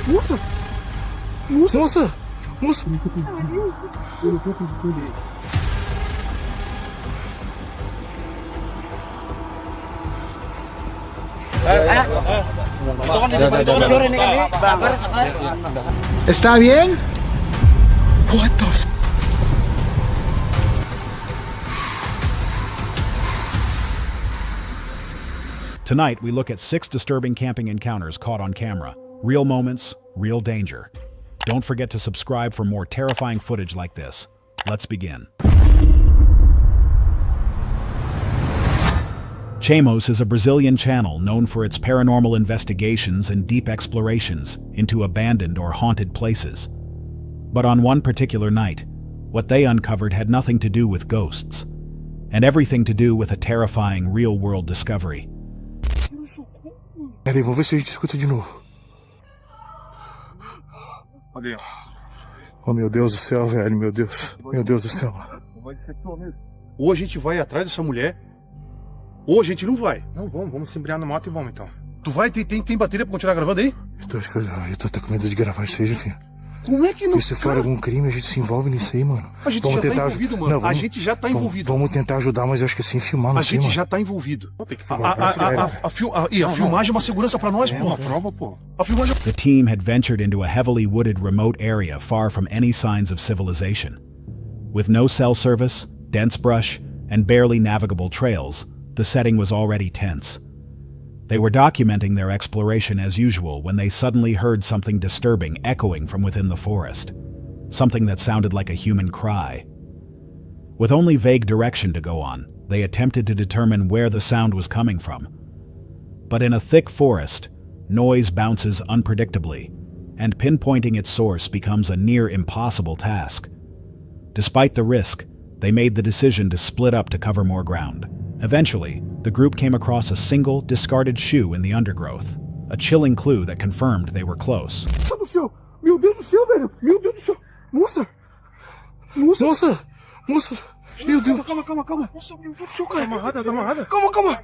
Moça! Moça! Moça! Moça! ¿Está bien? What the f... Tonight, we look at 6 disturbing camping encounters caught on camera. Real moments, real danger. Don't forget to subscribe for more terrifying footage like this. Let's begin. Chamos is a Brazilian channel known for its paranormal investigations and deep explorations into abandoned or haunted places. But on one particular night, what they uncovered had nothing to do with ghosts, and everything to do with a terrifying real-world discovery. Peraí, vamos ver se a gente escuta de novo. Oh, meu Deus do céu, velho, meu Deus. Meu Deus do céu. Ou a gente vai atrás dessa mulher, ou a gente não vai. Não, vamos se embrear na moto e vamos então. Tu vai? Tem bateria pra continuar gravando aí? Eu tô até com medo de gravar isso aí, Jefinho. Como é que não... E se for algum crime, a gente se envolve nisso aí, mano. A gente já tá envolvido, mano. Não, a gente já tá envolvido. Vamos tentar ajudar, mas eu acho que assim, filmar, não sei, A gente mano. já tá envolvido. Tem que filmar, A filmagem é uma segurança pra nós, pô. Uma prova, pô. A filmagem... The team had ventured into a heavily wooded remote area far from any signs of civilization. With no cell service, dense brush, and barely navigable trails, the setting was already tense. They were documenting their exploration as usual when they suddenly heard something disturbing echoing from within the forest. Something that sounded like a human cry. With only vague direction to go on, they attempted to determine where the sound was coming from. But in a thick forest, noise bounces unpredictably, and pinpointing its source becomes a near impossible task. Despite the risk, they made the decision to split up to cover more ground. Eventually, the group came across a single, discarded shoe in the undergrowth, a chilling clue that confirmed they were close. Meu Deus do céu, velho! Meu Deus do céu! Moça! Moça! Moça! Meu Deus! Calma! Nossa, meu Deus do céu, cara! Tá amarrada! Calma!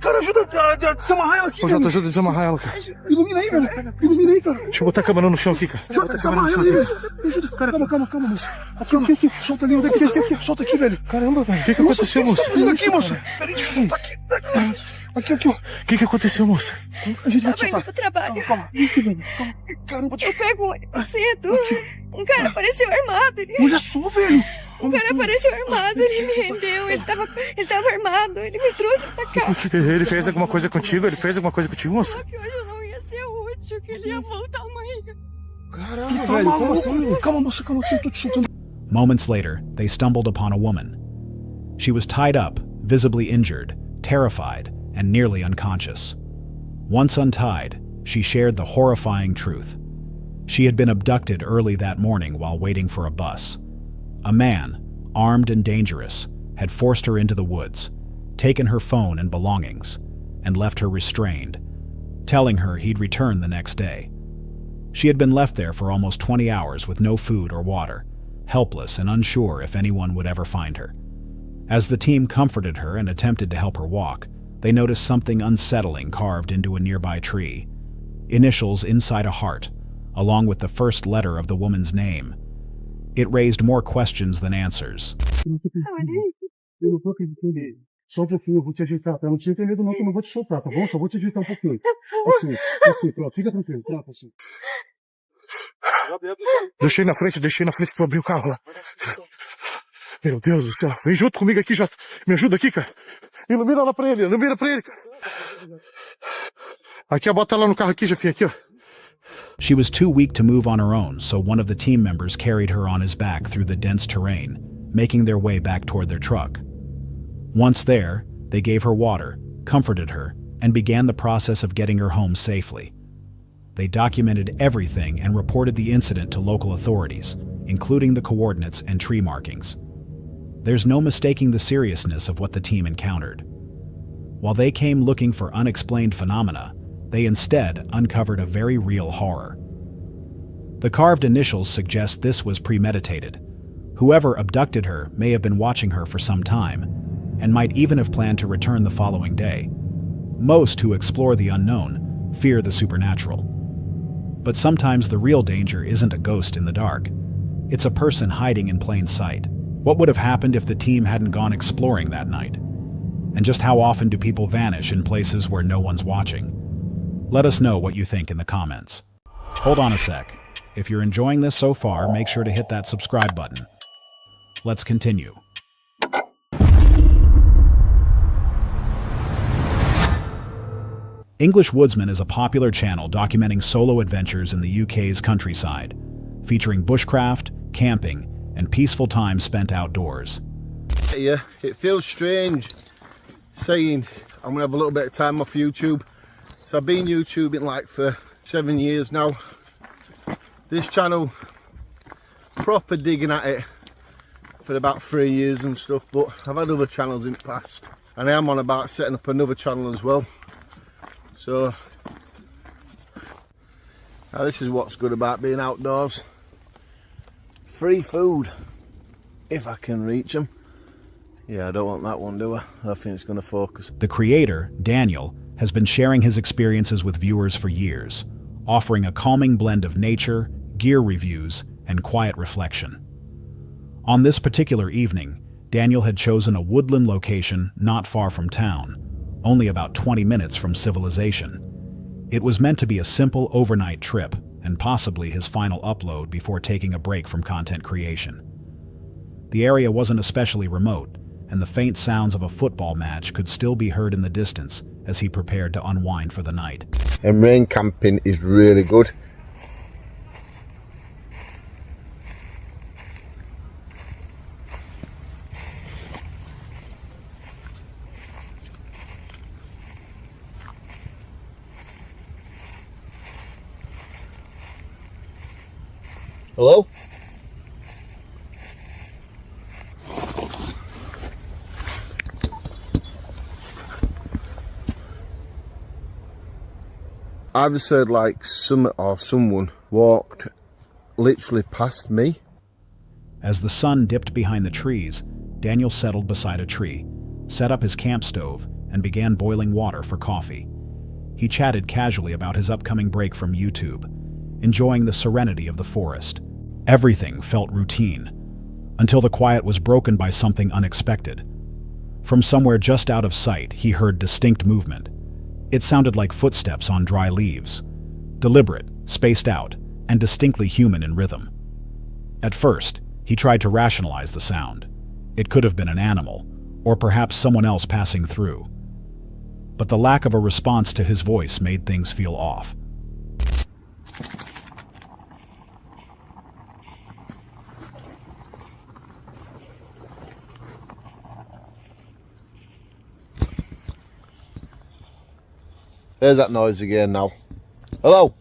Cara, ajuda a desamarrar ela aqui, Jota, ajuda a desamarrar ela, cara. Ilumina aí, velho! Ilumina aí, cara! Deixa eu botar a câmera no chão aqui, cara. Jota, desamarra ela aí, velho! Me ajuda! Cara, calma, moça! Aqui! Solta ali, aqui! Solta aqui, velho! Caramba, velho! O que aconteceu, moça? O que tá fazendo aqui, moça? Peraí, deixa eu soltar aqui! Aqui, ó! O que aconteceu, moça? A gente vai Tava indo pro trabalho. Calma! Isso, velho! Caramba, Eu pego o ônibus cedo. Um cara apareceu armado. Olha só, velho! Um cara apareceu armado, ele me rendeu. Ele tava armado, ele me trouxe pra cá. Ele fez alguma coisa contigo? Moça? Falou que hoje eu não ia ser útil, que ele ia voltar amanhã. Caramba, velho! Como assim? Calma, moça, calma aqui, eu tô te soltando. Moments later, they stumbled upon a woman. She was tied up, visibly injured, terrified, and nearly unconscious. Once untied, she shared the horrifying truth. She had been abducted early that morning while waiting for a bus. A man, armed and dangerous, had forced her into the woods, taken her phone and belongings, and left her restrained, telling her he'd return the next day. She had been left there for almost 20 hours with no food or water, helpless and unsure if anyone would ever find her. As the team comforted her and attempted to help her walk, they noticed something unsettling carved into a nearby tree. Initials inside a heart, along with the first letter of the woman's name. It raised more questions than answers. Eu não tô acreditando. Só um pouquinho, eu vou te ajeitar, tá? Não precisa ter medo não, que eu não vou te soltar, tá bom? Só vou te ajeitar um pouquinho. Assim, pronto, fica tranquilo, pronto, assim. Deixei na frente que eu vou abrir o carro lá. Meu Deus do céu. Vem junto comigo aqui, Jota. Me ajuda aqui, cara. Ilumina lá pra ele, cara. Aqui, bota ela no carro aqui, Jefinho, aqui, ó. She was too weak to move on her own, so one of the team members carried her on his back through the dense terrain, making their way back toward their truck. Once there, they gave her water, comforted her, and began the process of getting her home safely. They documented everything and reported the incident to local authorities, including the coordinates and tree markings. There's no mistaking the seriousness of what the team encountered. While they came looking for unexplained phenomena, they instead uncovered a very real horror. The carved initials suggest this was premeditated. Whoever abducted her may have been watching her for some time, and might even have planned to return the following day. Most who explore the unknown fear the supernatural. But sometimes the real danger isn't a ghost in the dark. It's a person hiding in plain sight. What would have happened if the team hadn't gone exploring that night? And just how often do people vanish in places where no one's watching? Let us know what you think in the comments. Hold on a sec. If you're enjoying this so far, make sure to hit that subscribe button. Let's continue. English Woodsman is a popular channel documenting solo adventures in the UK's countryside, featuring bushcraft, camping, and peaceful time spent outdoors. Yeah, it feels strange saying I'm gonna have a little bit of time off YouTube. So I've been YouTubing like for 7 years now. This channel, proper digging at it for about 3 years and stuff, but I've had other channels in the past, and I am on about setting up another channel as well. So now this is what's good about being outdoors. Free food, if I can reach them. Yeah, I don't want that one, do I? I think it's going to focus. The creator, Daniel, has been sharing his experiences with viewers for years, offering a calming blend of nature, gear reviews, and quiet reflection. On this particular evening, Daniel had chosen a woodland location not far from town, only about 20 minutes from civilization. It was meant to be a simple overnight trip, and possibly his final upload before taking a break from content creation. The area wasn't especially remote, and the faint sounds of a football match could still be heard in the distance as he prepared to unwind for the night. And rain camping is really good. Hello? I've just heard like someone walked literally past me. As the sun dipped behind the trees, Daniel settled beside a tree, set up his camp stove, and began boiling water for coffee. He chatted casually about his upcoming break from YouTube, enjoying the serenity of the forest. Everything felt routine, until the quiet was broken by something unexpected. From somewhere just out of sight, he heard distinct movement. It sounded like footsteps on dry leaves, deliberate, spaced out, and distinctly human in rhythm. At first, he tried to rationalize the sound. It could have been an animal, or perhaps someone else passing through. But the lack of a response to his voice made things feel off. There's that noise again now. Hello?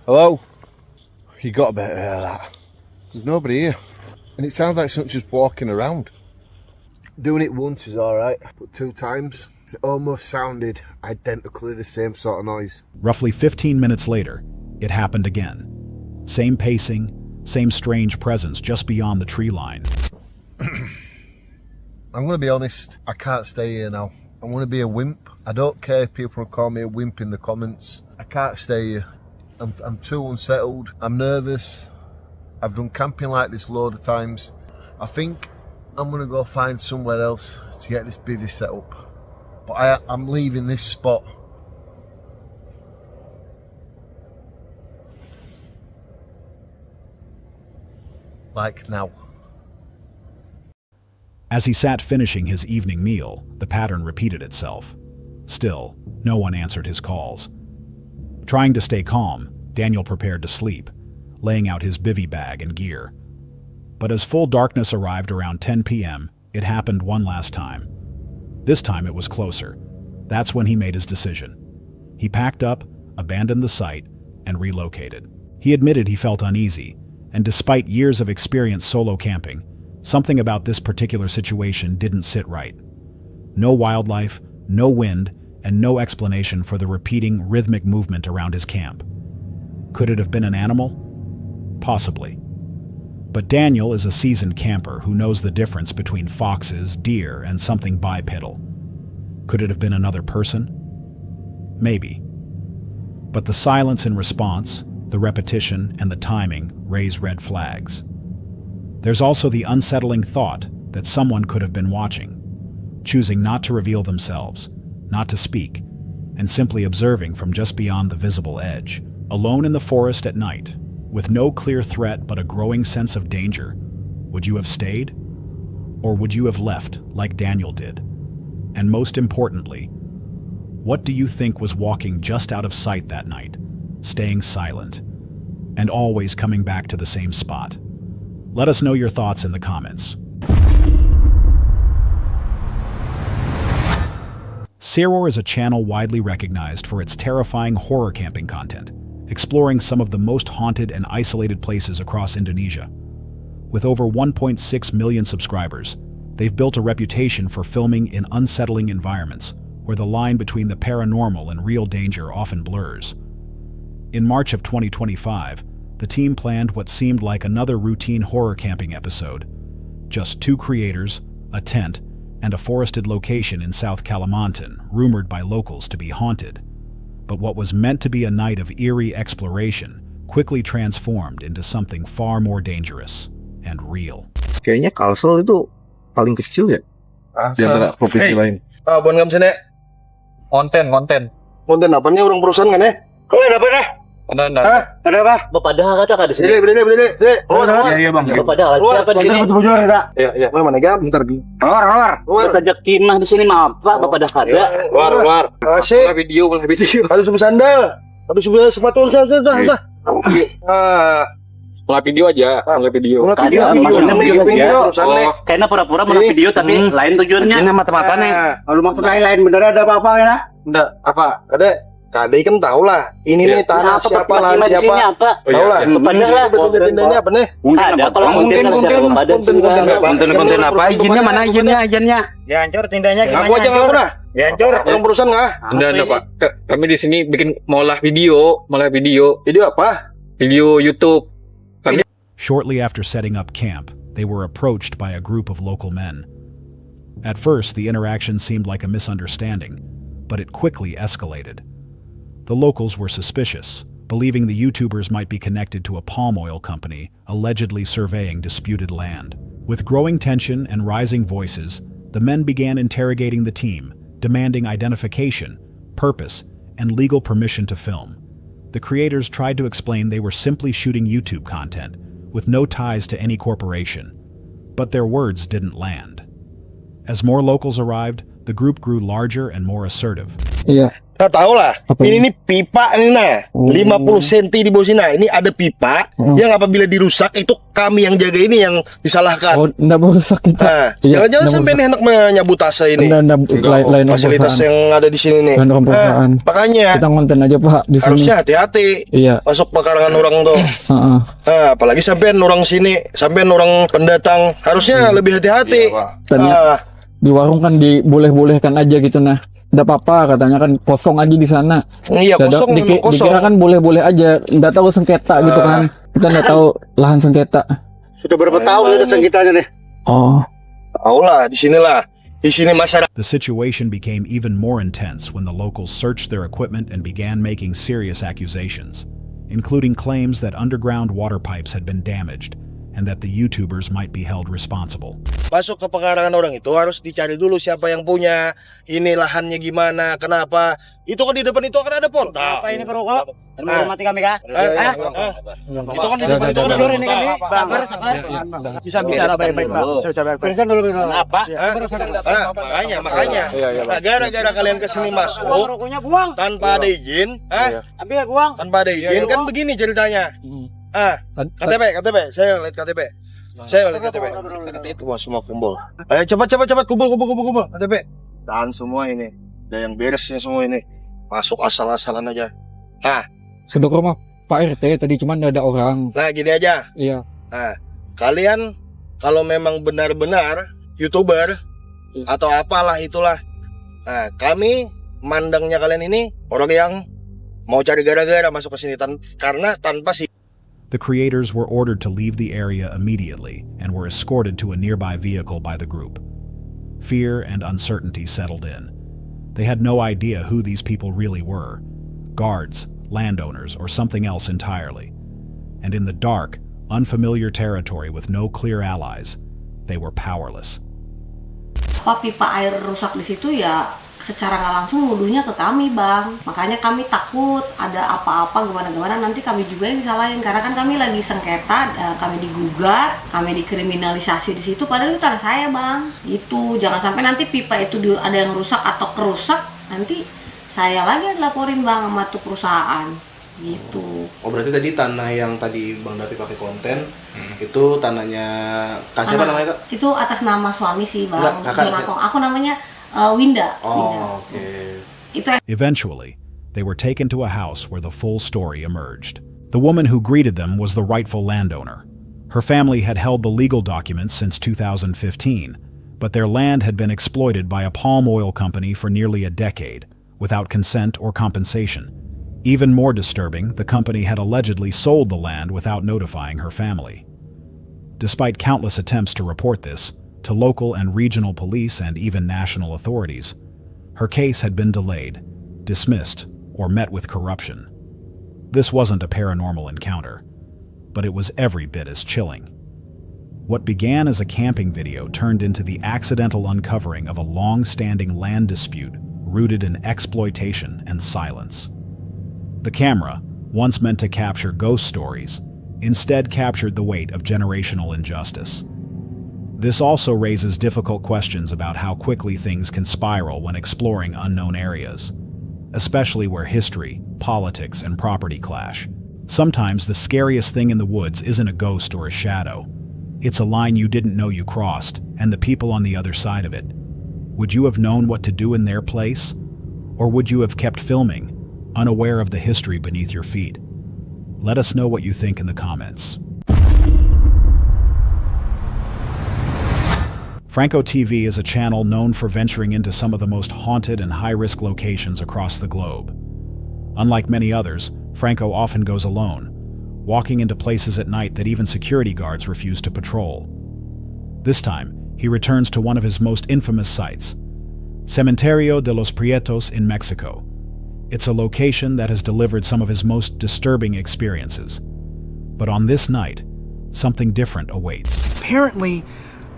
Hello? You got to better hear that. There's nobody here. And it sounds like something's just walking around. Doing it once is alright, but 2 times, it almost sounded identically the same sort of noise. Roughly 15 minutes later, it happened again. Same pacing, same strange presence just beyond the tree line. I'm going to be honest, I can't stay here now. I'm going to be a wimp. I don't care if people call me a wimp in the comments. I can't stay here. I'm too unsettled. I'm nervous. I've done camping like this a load of times. I think I'm going to go find somewhere else to get this bivvy set up. But I'm leaving this spot. Like now. As he sat finishing his evening meal, the pattern repeated itself. Still, no one answered his calls. Trying to stay calm, Daniel prepared to sleep, laying out his bivvy bag and gear. But as full darkness arrived around 10 p.m., it happened one last time. This time it was closer. That's when he made his decision. He packed up, abandoned the site, and relocated. He admitted he felt uneasy, and despite years of experience solo camping, something about this particular situation didn't sit right. No wildlife, no wind, and no explanation for the repeating rhythmic movement around his camp. Could it have been an animal? Possibly. But Daniel is a seasoned camper who knows the difference between foxes, deer, and something bipedal. Could it have been another person? Maybe. But the silence in response, the repetition, and the timing raise red flags. There's also the unsettling thought that someone could have been watching, choosing not to reveal themselves, not to speak, and simply observing from just beyond the visible edge. Alone in the forest at night, with no clear threat but a growing sense of danger, would you have stayed? Or would you have left like Daniel did? And most importantly, what do you think was walking just out of sight that night, staying silent, and always coming back to the same spot? Let us know your thoughts in the comments. Skinwalker is a channel widely recognized for its terrifying horror camping content, exploring some of the most haunted and isolated places across Indonesia. With over 1.6 million subscribers, they've built a reputation for filming in unsettling environments where the line between the paranormal and real danger often blurs. In March of 2025, the team planned what seemed like another routine horror camping episode. Just 2 creators, a tent, and a forested location in South Kalimantan, rumored by locals to be haunted. But what was meant to be a night of eerie exploration quickly transformed into something far more dangerous and real. Kayaknya Kalsel itu paling kecil ya di antara provinsi lain. Buat ngam sini. Konten. Konten apanya orang perusahaan kan ya? Kau ada apa dah? Ada apa? Bapak dah kata di sini. Beli. Iya bang. Bapak dah. Siapa di sini? Iya. Mana gam? Bentar gini. Keluar. Kita kimah di sini maaf Pak. Bapak dah ada. Keluar. Asik. Video. Harus sandal. Harus sepatu. Sudah. Mulai video aja. Maksudnya video. Kayaknya pura-pura mulai video tapi lain tujuannya. Ini mata-mata nih. Kalau maksud lain bener ada apa-apa ya? Enggak, apa? Ada. Kadai kan tahu lah. Ini nih tanah siapa lah siapa. Tahu lah. Bapak lah. Konten apa nih? Ada kalau Konten apa? Izinnya mana izinnya? Ya hancur tindanya gimana? Aku aja nggak pernah. Ya hancur. Orang perusahaan nggak? Enggak Pak. Kami di sini bikin ngolah video. Video apa? Video YouTube. Shortly after setting up camp, they were approached by a group of local men. At first, the interaction seemed like a misunderstanding, but it quickly escalated. The locals were suspicious, believing the YouTubers might be connected to a palm oil company allegedly surveying disputed land. With growing tension and rising voices, the men began interrogating the team, demanding identification, purpose, and legal permission to film. The creators tried to explain they were simply shooting YouTube content, with no ties to any corporation. But their words didn't land. As more locals arrived, the group grew larger and more assertive. Iya. Nah, tahu lah. Ini nih pipa nih nah. 50 cm di bawah sini. Nah, ini ada pipa yang apabila dirusak itu kami yang jaga ini yang disalahkan. Oh, enggak merusak kita. Nah, jangan-jangan sampai nih anak menyabut tasa ini. Lain fasilitas yang ada di sini nih. Makanya kita konten aja Pak di sini. Harusnya hati-hati. Iya. Masuk pekarangan orang tuh. Nah, apalagi sampean orang sini, sampean orang pendatang, harusnya lebih hati-hati. Di warung kan diboleh-bolehkan aja gitu nah. Enggak apa-apa katanya kan kosong aja di sana. Iya, kosong. Dikira kan boleh-boleh aja. Enggak tahu sengketa gitu kan. Kita enggak tahu lahan sengketa. Sudah berapa tahun itu sengketanya nih? Oh. Tahu lah, di sini masyarakat. The situation became even more intense when the locals searched their equipment and began making serious accusations, including claims that underground water pipes had been damaged and that the YouTubers might be held responsible. Masuk ke pekarangan orang itu harus dicari dulu siapa yang punya, ini lahannya gimana, kenapa. Itu kan di depan itu akan ada portal. Apa ini perokok? Menghormati kami kah? Itu kan di depan itu kan ada ini kami. Sabar. Bisa bicara baik-baik Pak. Periksa dulu Apa? Makanya. Nah, gara-gara kalian kesini masuk rokoknya buang. tanpa ada izin, Ambil buang. tanpa ada izin kan begini ceritanya. KTP, saya lihat KTP. Itu semua kumpul. Ayo cepat kumpul KTP. Dan semua ini, ada yang beresnya semua ini. Masuk asal-asalan aja. Sudah ke rumah Pak RT tadi cuman ada orang. Nah, gini aja. Iya. Nah, kalian kalau memang benar-benar YouTuber atau apalah itulah. Nah, kami mandangnya kalian ini orang yang mau cari gara-gara masuk ke sini karena tanpa si. The creators were ordered to leave the area immediately and were escorted to a nearby vehicle by the group. Fear and uncertainty settled in. They had no idea who these people really were. Guards, landowners, or something else entirely. And in the dark, unfamiliar territory with no clear allies, they were powerless. Pipa air rusak di situ ya secara nggak langsung nuduhnya ke kami, Bang. Makanya kami takut ada apa-apa gimana-gimana nanti kami juga yang disalahin karena kan kami lagi sengketa, kami digugat, kami dikriminalisasi di situ padahal itu tanah saya, Bang. Gitu. Jangan sampai nanti pipa itu ada yang rusak atau kerusak, nanti saya lagi yang laporin, Bang, sama tuh perusahaan. Gitu. Oh, berarti tadi tanah yang tadi Bang Davi pakai konten itu tanahnya siapa namanya, Kak? Itu atas nama suami sih, Bang. Kakak, aku namanya Winda. Oh, oke. Itu Eventually, they were taken to a house where the full story emerged. The woman who greeted them was the rightful landowner. Her family had held the legal documents since 2015, but their land had been exploited by a palm oil company for nearly a decade, without consent or compensation. Even more disturbing, the company had allegedly sold the land without notifying her family. Despite countless attempts to report this, to local and regional police and even national authorities, her case had been delayed, dismissed, or met with corruption. This wasn't a paranormal encounter, but it was every bit as chilling. What began as a camping video turned into the accidental uncovering of a long-standing land dispute rooted in exploitation and silence. The camera, once meant to capture ghost stories, instead captured the weight of generational injustice. This also raises difficult questions about how quickly things can spiral when exploring unknown areas, especially where history, politics, and property clash. Sometimes the scariest thing in the woods isn't a ghost or a shadow. It's a line you didn't know you crossed, and the people on the other side of it. Would you have known what to do in their place? Or would you have kept filming, unaware of the history beneath your feet? Let us know what you think in the comments. Franco TV is a channel known for venturing into some of the most haunted and high-risk locations across the globe. Unlike many others, Franco often goes alone, walking into places at night that even security guards refuse to patrol. This time, he returns to one of his most infamous sites, Cementerio de los Prietos in Mexico. It's a location that has delivered some of his most disturbing experiences. But on this night, something different awaits. Apparently,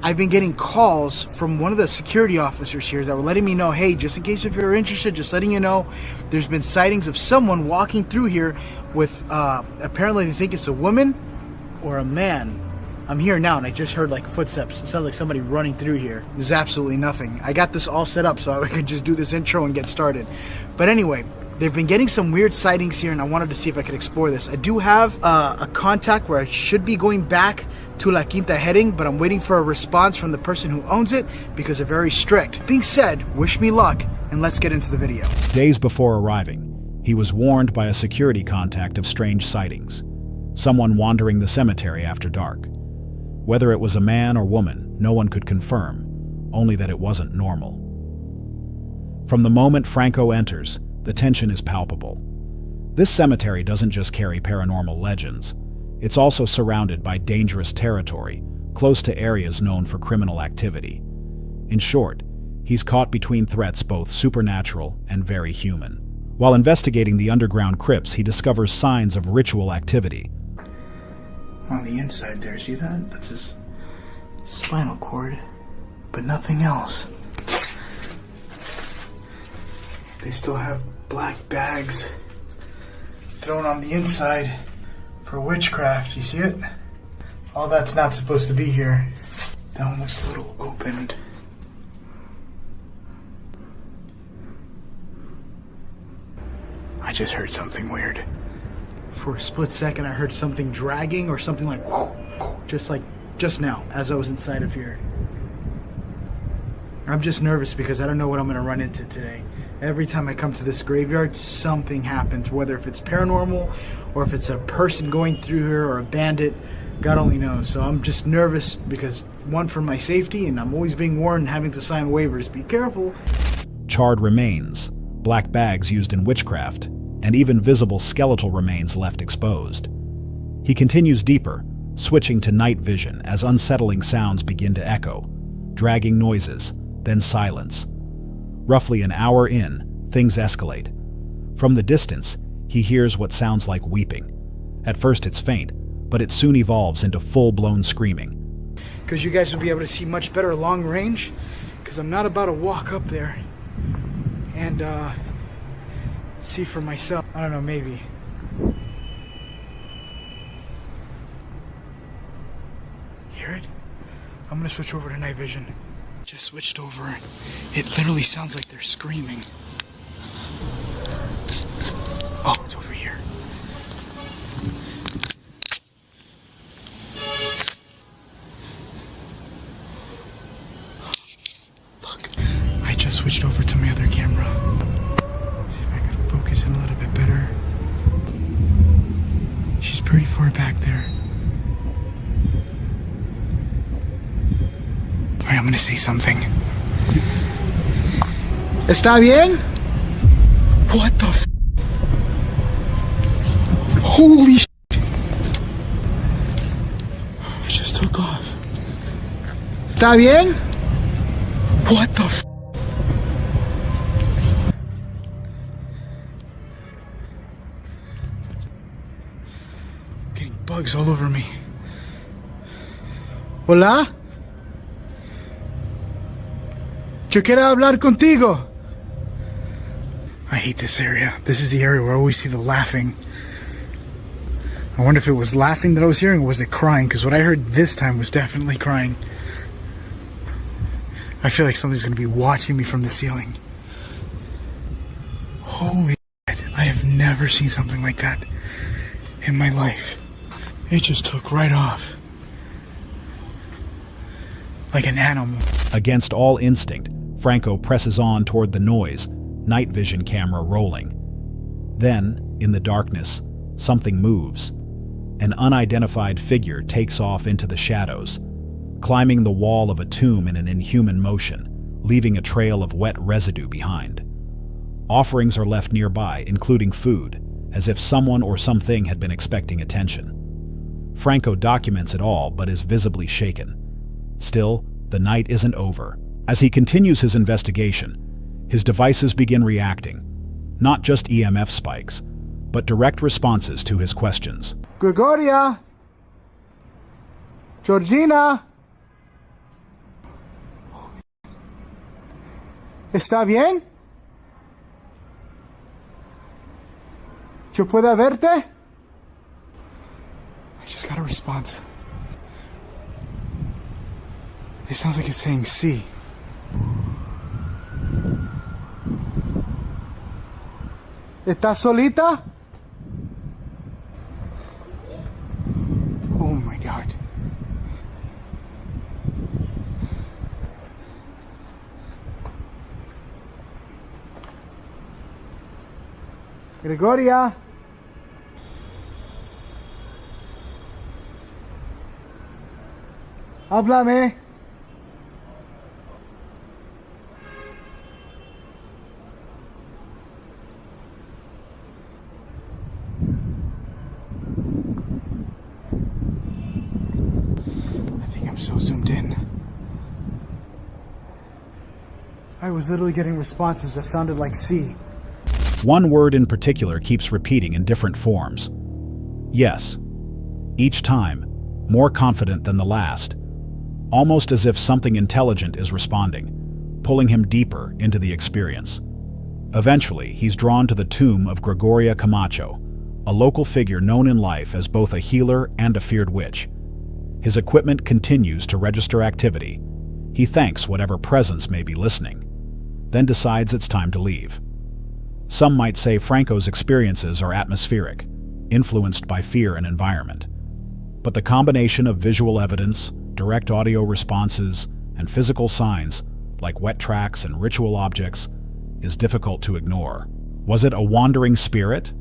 I've been getting calls from one of the security officers here that were letting me know, hey, just in case if you're interested, just letting you know, there's been sightings of someone walking through here with, apparently they think it's a woman or a man. I'm here now and I just heard like footsteps. It sounds like somebody running through here. There's absolutely nothing. I got this all set up so I could just do this intro and get started. But anyway, they've been getting some weird sightings here and I wanted to see if I could explore this. I do have a contact where I should be going back to La Quinta heading, but I'm waiting for a response from the person who owns it because they're very strict. Being said, wish me luck and let's get into the video. Days before arriving, he was warned by a security contact of strange sightings. Someone wandering the cemetery after dark. Whether it was a man or woman, no one could confirm, only that it wasn't normal. From the moment Franco enters, the tension is palpable. This cemetery doesn't just carry paranormal legends. It's also surrounded by dangerous territory, close to areas known for criminal activity. In short, he's caught between threats both supernatural and very human. While investigating the underground crypts, he discovers signs of ritual activity. On the inside there, see that? That's his spinal cord, but nothing else. They still have black bags thrown on the inside for witchcraft, you see it? All that's not supposed to be here. That one looks a little opened. I just heard something weird. For a split second I heard something dragging or something like just now as I was inside of here. I'm just nervous because I don't know what I'm going to run into today. Every time I come to this graveyard, something happens, whether if it's paranormal or if it's a person going through here or a bandit, God only knows. So I'm just nervous because, one, for my safety, and I'm always being warned having to sign waivers. Be careful. Charred remains, black bags used in witchcraft, and even visible skeletal remains left exposed. He continues deeper, switching to night vision as unsettling sounds begin to echo, dragging noises, then silence. Roughly an hour in, things escalate. From the distance, he hears what sounds like weeping. At first it's faint, but it soon evolves into full-blown screaming. Because you guys will be able to see much better long range, because I'm not about to walk up there and see for myself. I don't know, maybe. Hear it? I'm gonna switch over to night vision. Just switched over. It literally sounds like they're screaming. Oh, it's over here. Look, I just switched over to my other camera. See if I can focus in a little bit better. She's pretty far back there. Alright, I'm gonna say something. ¿Está bien? What the f? Holy sh**. I just took off. ¿Está bien? What the f? I'm getting bugs all over me. Hola? Yo quiero hablar contigo. I hate this area. This is the area where I always see the laughing. I wonder if it was laughing that I was hearing or was it crying? Because what I heard this time was definitely crying. I feel like something's going to be watching me from the ceiling. Holy shit. I have never seen something like that in my life. It just took right off. Like an animal. Against all instinct, Franco presses on toward the noise, night vision camera rolling. Then, in the darkness, something moves. An unidentified figure takes off into the shadows, climbing the wall of a tomb in an inhuman motion, leaving a trail of wet residue behind. Offerings are left nearby, including food, as if someone or something had been expecting attention. Franco documents it all, but is visibly shaken. Still, the night isn't over. As he continues his investigation, his devices begin reacting, not just EMF spikes, but direct responses to his questions. Gregoria! Georgina! ¿Está bien? ¿Yo puedo verte? I just got a response. It sounds like it's saying sí. ¿Estás solita? Oh my God. Gregoria. Háblame. I'm so zoomed in. I was literally getting responses that sounded like C. One word in particular keeps repeating in different forms. Yes. Each time, more confident than the last, almost as if something intelligent is responding, pulling him deeper into the experience. Eventually, he's drawn to the tomb of Gregoria Camacho, a local figure known in life as both a healer and a feared witch. His equipment continues to register activity. He thanks whatever presence may be listening, then decides it's time to leave. Some might say Franco's experiences are atmospheric, influenced by fear and environment. But the combination of visual evidence, direct audio responses, and physical signs, like wet tracks and ritual objects, is difficult to ignore. Was it a wandering spirit?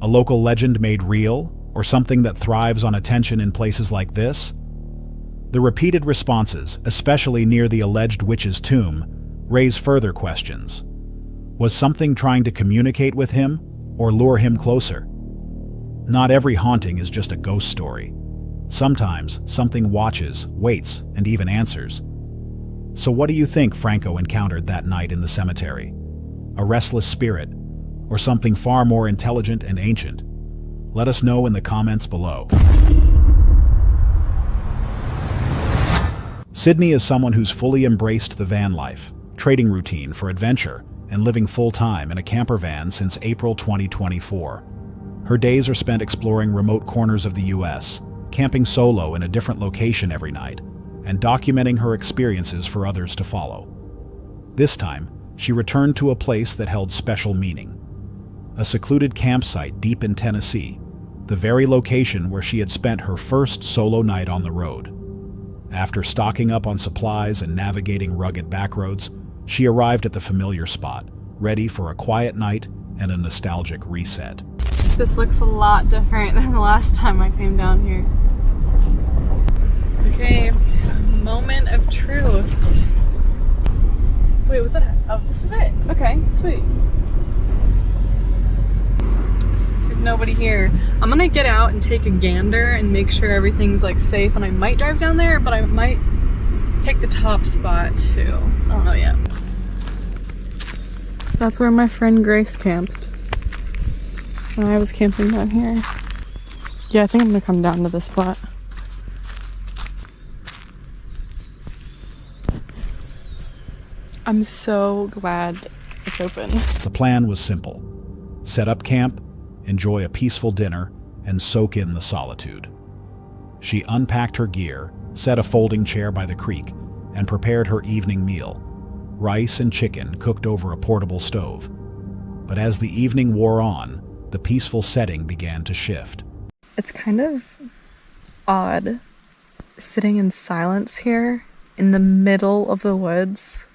A local legend made real? Or something that thrives on attention in places like this? The repeated responses, especially near the alleged witch's tomb, raise further questions. Was something trying to communicate with him or lure him closer? Not every haunting is just a ghost story. Sometimes something watches, waits, and even answers. So what do you think Franco encountered that night in the cemetery? A restless spirit, or something far more intelligent and ancient? Let us know in the comments below. Sydney is someone who's fully embraced the van life, trading routine for adventure, and living full-time in a camper van since April 2024. Her days are spent exploring remote corners of the US, camping solo in a different location every night, and documenting her experiences for others to follow. This time, she returned to a place that held special meaning. A secluded campsite deep in Tennessee, the very location where she had spent her first solo night on the road. After stocking up on supplies and navigating rugged backroads, she arrived at the familiar spot, ready for a quiet night and a nostalgic reset. This looks a lot different than the last time I came down here. Okay, moment of truth. Wait, was that? Oh, this is it. Okay, sweet. There's nobody here. I'm gonna get out and take a gander and make sure everything's like safe, and I might drive down there, but I might take the top spot too. I don't know yet. That's where my friend Grace camped when I was camping down here. Yeah, I think I'm gonna come down to this spot. I'm so glad it's open. The plan was simple. Set up camp, enjoy a peaceful dinner, and soak in the solitude. She unpacked her gear, set a folding chair by the creek, and prepared her evening meal, rice and chicken cooked over a portable stove. But as the evening wore on, the peaceful setting began to shift. It's kind of odd sitting in silence here in the middle of the woods.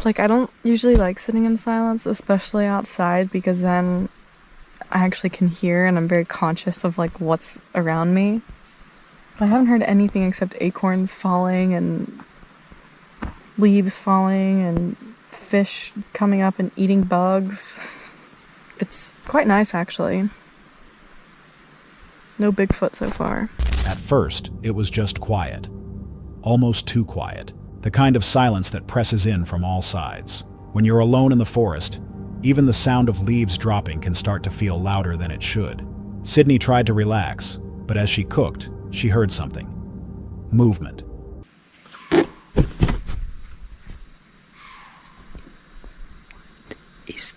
Like, I don't usually like sitting in silence, especially outside, because then I actually can hear and I'm very conscious of like what's around me. But I haven't heard anything except acorns falling and leaves falling and fish coming up and eating bugs. It's quite nice, actually. No Bigfoot so far. At first, it was just quiet. Almost too quiet. The kind of silence that presses in from all sides. When you're alone in the forest, even the sound of leaves dropping can start to feel louder than it should. Sydney tried to relax, but as she cooked, she heard something. Movement. What is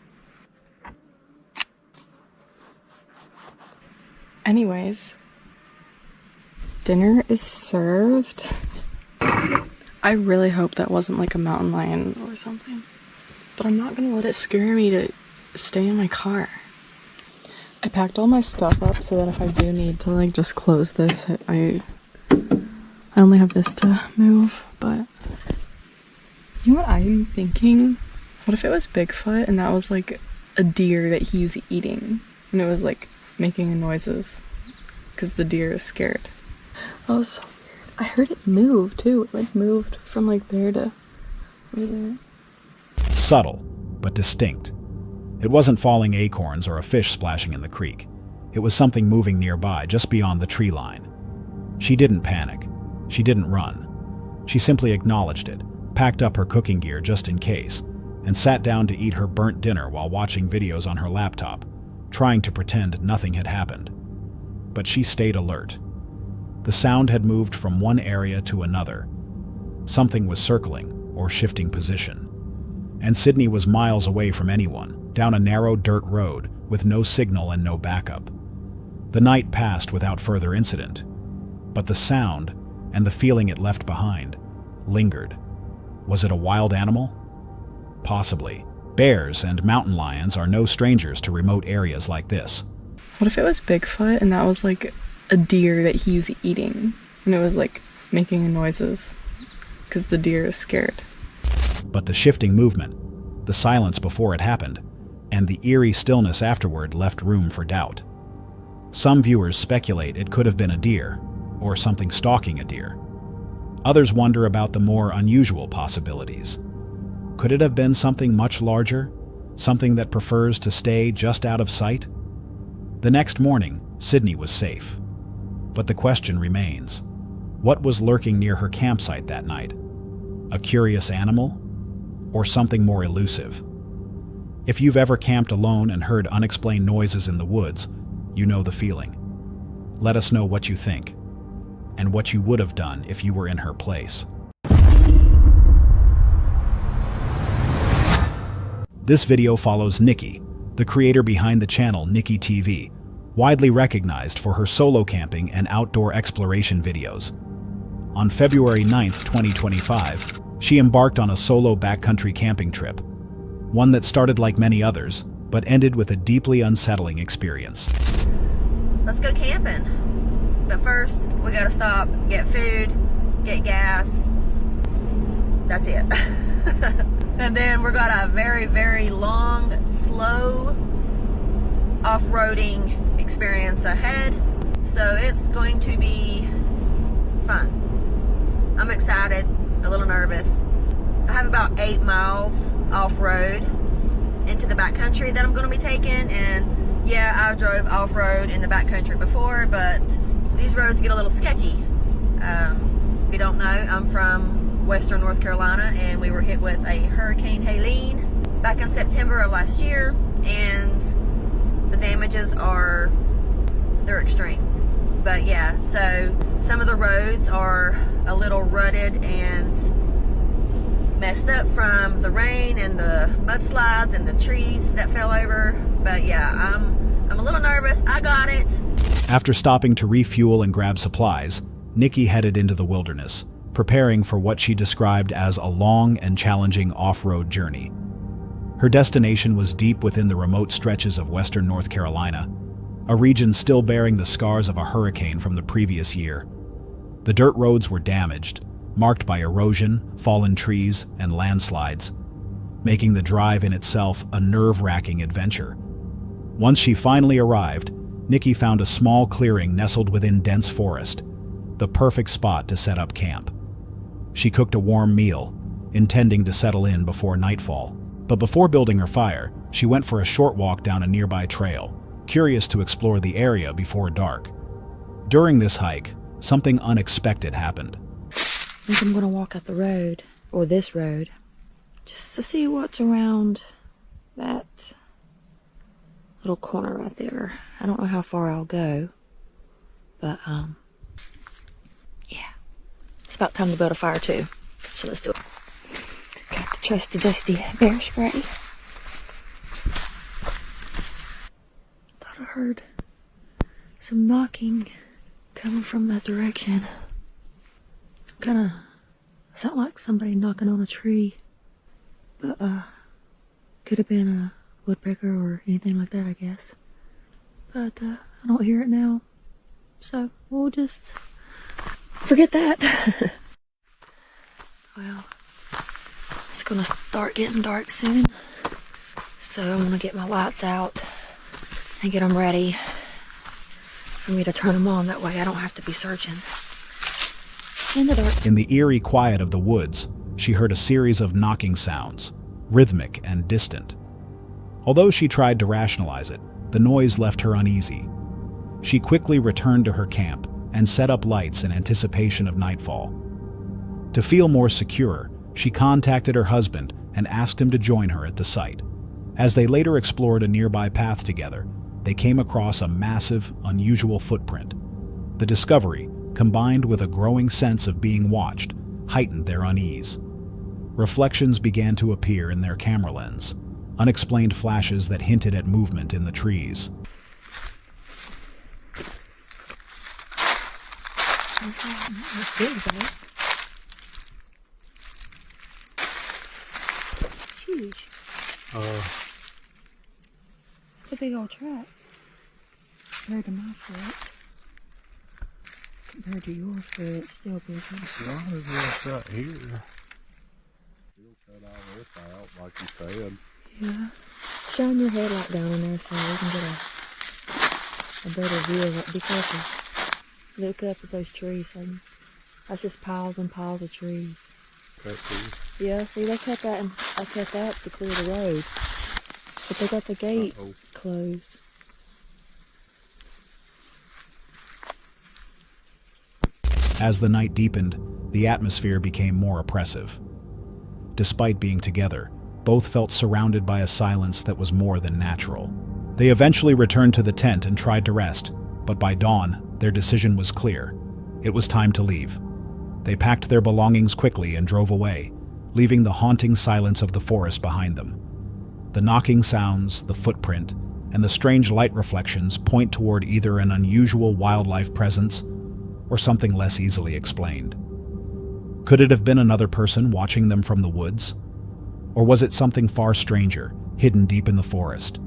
that? Anyways, dinner is served. I really hope that wasn't like a mountain lion or something, but I'm not gonna let it scare me to stay in my car. I packed all my stuff up so that if I do need to like just close this, I only have this to move. But you know what I'm thinking? What if it was Bigfoot and that was like a deer that he was eating and it was like making noises because the deer is scared? That was so weird. I heard it move too. It like moved from like there to over there. Subtle, but distinct. It wasn't falling acorns or a fish splashing in the creek. It was something moving nearby, just beyond the tree line. She didn't panic. She didn't run. She simply acknowledged it, packed up her cooking gear just in case, and sat down to eat her burnt dinner while watching videos on her laptop, trying to pretend nothing had happened. But she stayed alert. The sound had moved from one area to another. Something was circling or shifting position. And Sydney was miles away from anyone, down a narrow dirt road with no signal and no backup. The night passed without further incident, but the sound and the feeling it left behind lingered. Was it a wild animal? Possibly. Bears and mountain lions are no strangers to remote areas like this. What if it was Bigfoot and that was like a deer that he was eating and it was like making noises because the deer is scared? But the shifting movement, the silence before it happened, and the eerie stillness afterward left room for doubt. Some viewers speculate it could have been a deer, or something stalking a deer. Others wonder about the more unusual possibilities. Could it have been something much larger? Something that prefers to stay just out of sight? The next morning, Sydney was safe. But the question remains. What was lurking near her campsite that night? A curious animal? Or something more elusive? If you've ever camped alone and heard unexplained noises in the woods, you know the feeling. Let us know what you think, and what you would have done if you were in her place. This video follows Nikki, the creator behind the channel Nikki TV, widely recognized for her solo camping and outdoor exploration videos. On February 9th, 2025, she embarked on a solo backcountry camping trip, one that started like many others, but ended with a deeply unsettling experience. Let's go camping. But first, we gotta stop, get food, get gas. That's it. And then we're got a very, very long, slow off-roading experience ahead. So it's going to be fun. I'm excited, a little nervous. I have about 8 miles off-road into the backcountry that I'm going to be taking, and yeah, I've drove off-road in the backcountry before, but these roads get a little sketchy. If you don't know, I'm from Western North Carolina, and we were hit with a Hurricane Helene back in September of last year, and the damages they're extreme. But yeah, so some of the roads are a little rutted and messed up from the rain and the mudslides and the trees that fell over. But yeah, I'm a little nervous. I got it. After stopping to refuel and grab supplies, Nikki headed into the wilderness, preparing for what she described as a long and challenging off-road journey. Her destination was deep within the remote stretches of western North Carolina, a region still bearing the scars of a hurricane from the previous year. The dirt roads were damaged, marked by erosion, fallen trees, and landslides, making the drive in itself a nerve-wracking adventure. Once she finally arrived, Nikki found a small clearing nestled within dense forest, the perfect spot to set up camp. She cooked a warm meal, intending to settle in before nightfall. But before building her fire, she went for a short walk down a nearby trail, curious to explore the area before dark. During this hike, something unexpected happened. I think I'm gonna walk up the road, or this road, just to see what's around that little corner right there. I don't know how far I'll go, but yeah. It's about time to build a fire too, so let's do it. Got the trusty dusty bear spray. Thought I heard some knocking coming from that direction. Kinda sound like somebody knocking on a tree. But could have been a woodpecker or anything like that, I guess. But I don't hear it now, so we'll just forget that. Well, it's gonna start getting dark soon, so I'm gonna get my lights out and get them ready for me to turn them on. That way I don't have to be searching in the dark. In the eerie quiet of the woods, she heard a series of knocking sounds, rhythmic and distant. Although she tried to rationalize it, the noise left her uneasy. She quickly returned to her camp and set up lights in anticipation of nightfall. To feel more secure, she contacted her husband and asked him to join her at the site. As they later explored a nearby path together, they came across a massive, unusual footprint. The discovery, combined with a growing sense of being watched, heightened their unease. Reflections began to appear in their camera lens, unexplained flashes that hinted at movement in the trees. That's big, though. It's huge. It's a big old trap. Compared to my foot. Compared to your foot, it's still big. As long as it's right here. You'll cut all this out, like you said. Yeah. Shine your headlight down in there so we can get a better view of it. Be careful. Look up at those trees, son. That's just piles and piles of trees. Right, trees. Yeah, see, they cut that and I cut that to clear the road. But they got the gate closed. As the night deepened, the atmosphere became more oppressive. Despite being together, both felt surrounded by a silence that was more than natural. They eventually returned to the tent and tried to rest, but by dawn, their decision was clear. It was time to leave. They packed their belongings quickly and drove away, leaving the haunting silence of the forest behind them. The knocking sounds, the footprint, and the strange light reflections point toward either an unusual wildlife presence or something less easily explained. Could it have been another person watching them from the woods? Or was it something far stranger, hidden deep in the forest?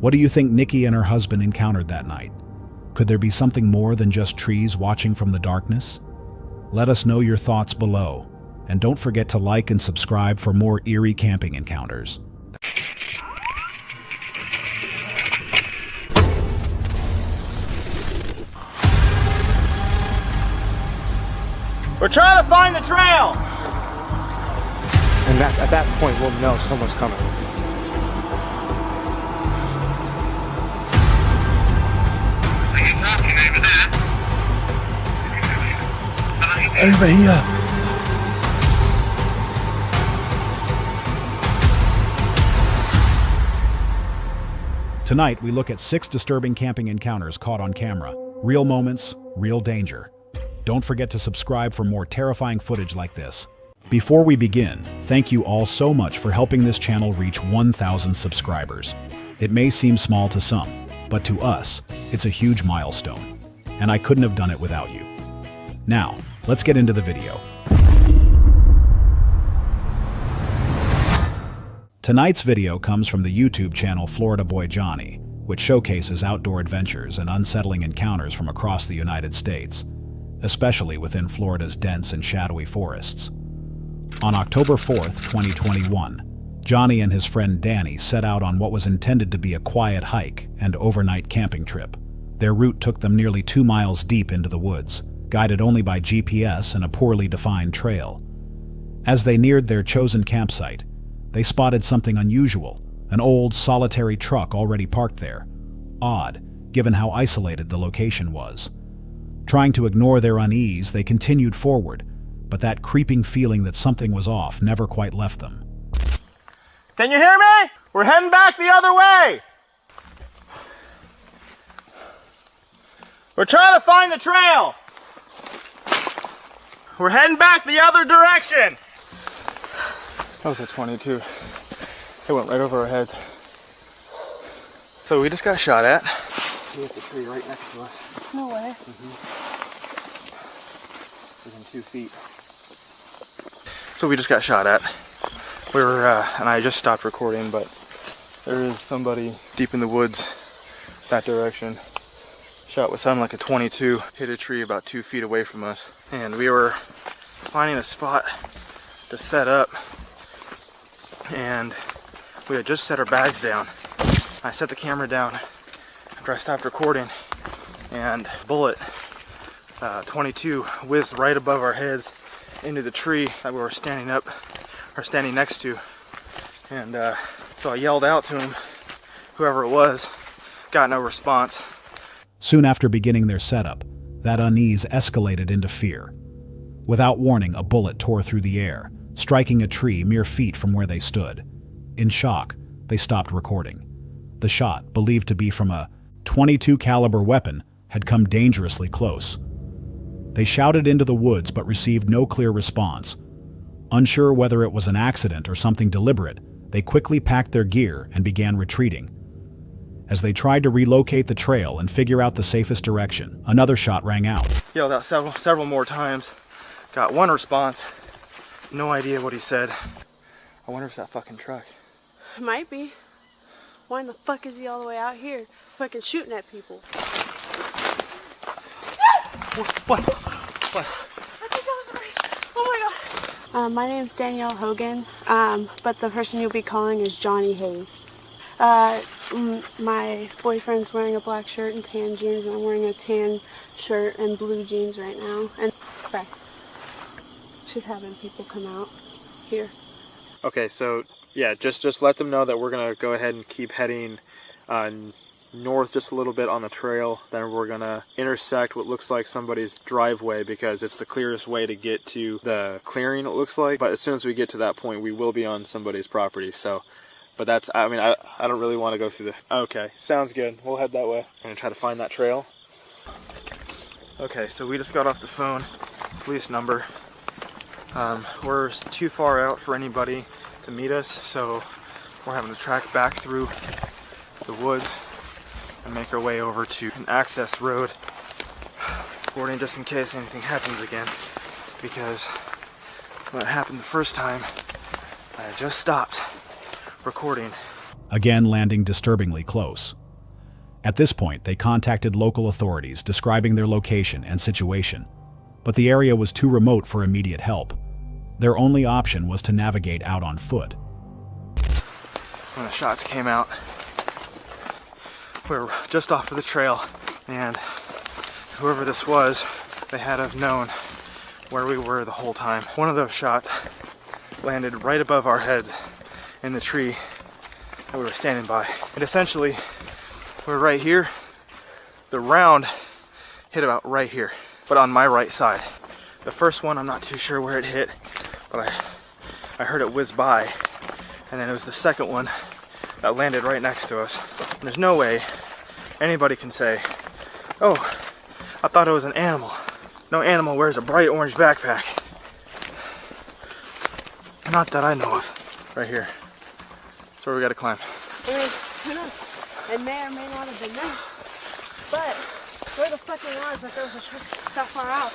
What do you think Nikki and her husband encountered that night? Could there be something more than just trees watching from the darkness? Let us know your thoughts below, and don't forget to like and subscribe for more eerie camping encounters. We're trying to find the trail. And at that point, we'll know someone's coming. Over here. Tonight, we look at 6 disturbing camping encounters caught on camera. Real moments, real danger. Don't forget to subscribe for more terrifying footage like this. Before we begin, thank you all so much for helping this channel reach 1,000 subscribers. It may seem small to some, but to us, it's a huge milestone. And I couldn't have done it without you. Now, let's get into the video. Tonight's video comes from the YouTube channel Florida Boy Johnny, which showcases outdoor adventures and unsettling encounters from across the United States, especially within Florida's dense and shadowy forests. On October 4th, 2021, Johnny and his friend Danny set out on what was intended to be a quiet hike and overnight camping trip. Their route took them nearly 2 miles deep into the woods, guided only by GPS and a poorly defined trail. As they neared their chosen campsite, they spotted something unusual, an old, solitary truck already parked there. Odd, given how isolated the location was. Trying to ignore their unease, they continued forward, but that creeping feeling that something was off never quite left them. Can you hear me? We're heading back the other way. We're trying to find the trail. We're heading back the other direction. That was a 22. It went right over our heads. So we just got shot at. We hit the tree right next to us. No way. Within 2 feet. So we just got shot at. We were, and I just stopped recording, but there is somebody deep in the woods that direction. Shot what sounded like a 22. Hit a tree about 2 feet away from us. And we were finding a spot to set up. And we had just set our bags down. I set the camera down after I stopped recording, and bullet 22 whizzed right above our heads into the tree that we were standing next to. And so I yelled out to him, whoever it was, got no response. Soon after beginning their setup, that unease escalated into fear. Without warning, a bullet tore through the air, striking a tree mere feet from where they stood. In shock, they stopped recording. The shot, believed to be from a .22 caliber weapon, had come dangerously close. They shouted into the woods but received no clear response. Unsure whether it was an accident or something deliberate, they quickly packed their gear and began retreating. As they tried to relocate the trail and figure out the safest direction, another shot rang out. Yelled out several more times. Got one response. No idea what he said. I wonder if it's that fucking truck. It might be. Why in the fuck is he all the way out here fucking shooting at people? What? I think that was a race. Oh my god. My name's Danielle Hogan, but the person you'll be calling is Johnny Hayes. My boyfriend's wearing a black shirt and tan jeans, and I'm wearing a tan shirt and blue jeans right now. And okay. just having people come out here. Okay, so yeah, just let them know that we're gonna go ahead and keep heading north just a little bit on the trail. Then we're gonna intersect what looks like somebody's driveway because it's the clearest way to get to the clearing, it looks like. But as soon as we get to that point, we will be on somebody's property. So, but that's, I mean, I don't really want to go through the... Okay, sounds good. We'll head that way. I'm gonna try to find that trail. Okay, so we just got off the phone. Police number. We're too far out for anybody to meet us, so we're having to track back through the woods and make our way over to an access road, recording just in case anything happens again, because when it happened the first time, I just stopped recording. Again landing disturbingly close. At this point, they contacted local authorities describing their location and situation, but the area was too remote for immediate help. Their only option was to navigate out on foot. When the shots came out, we were just off of the trail, and whoever this was, they had to have known where we were the whole time. One of those shots landed right above our heads in the tree that we were standing by. And essentially, we're right here. The round hit about right here, but on my right side. The first one, I'm not too sure where it hit, but I heard it whiz by. And then it was the second one that landed right next to us. And there's no way anybody can say, oh, I thought it was an animal. No animal wears a bright orange backpack. Not that I know of. Right here. That's where we gotta climb. I mean, who knows? It may or may not have been them. But where the fucking odds that there was a truck that far out?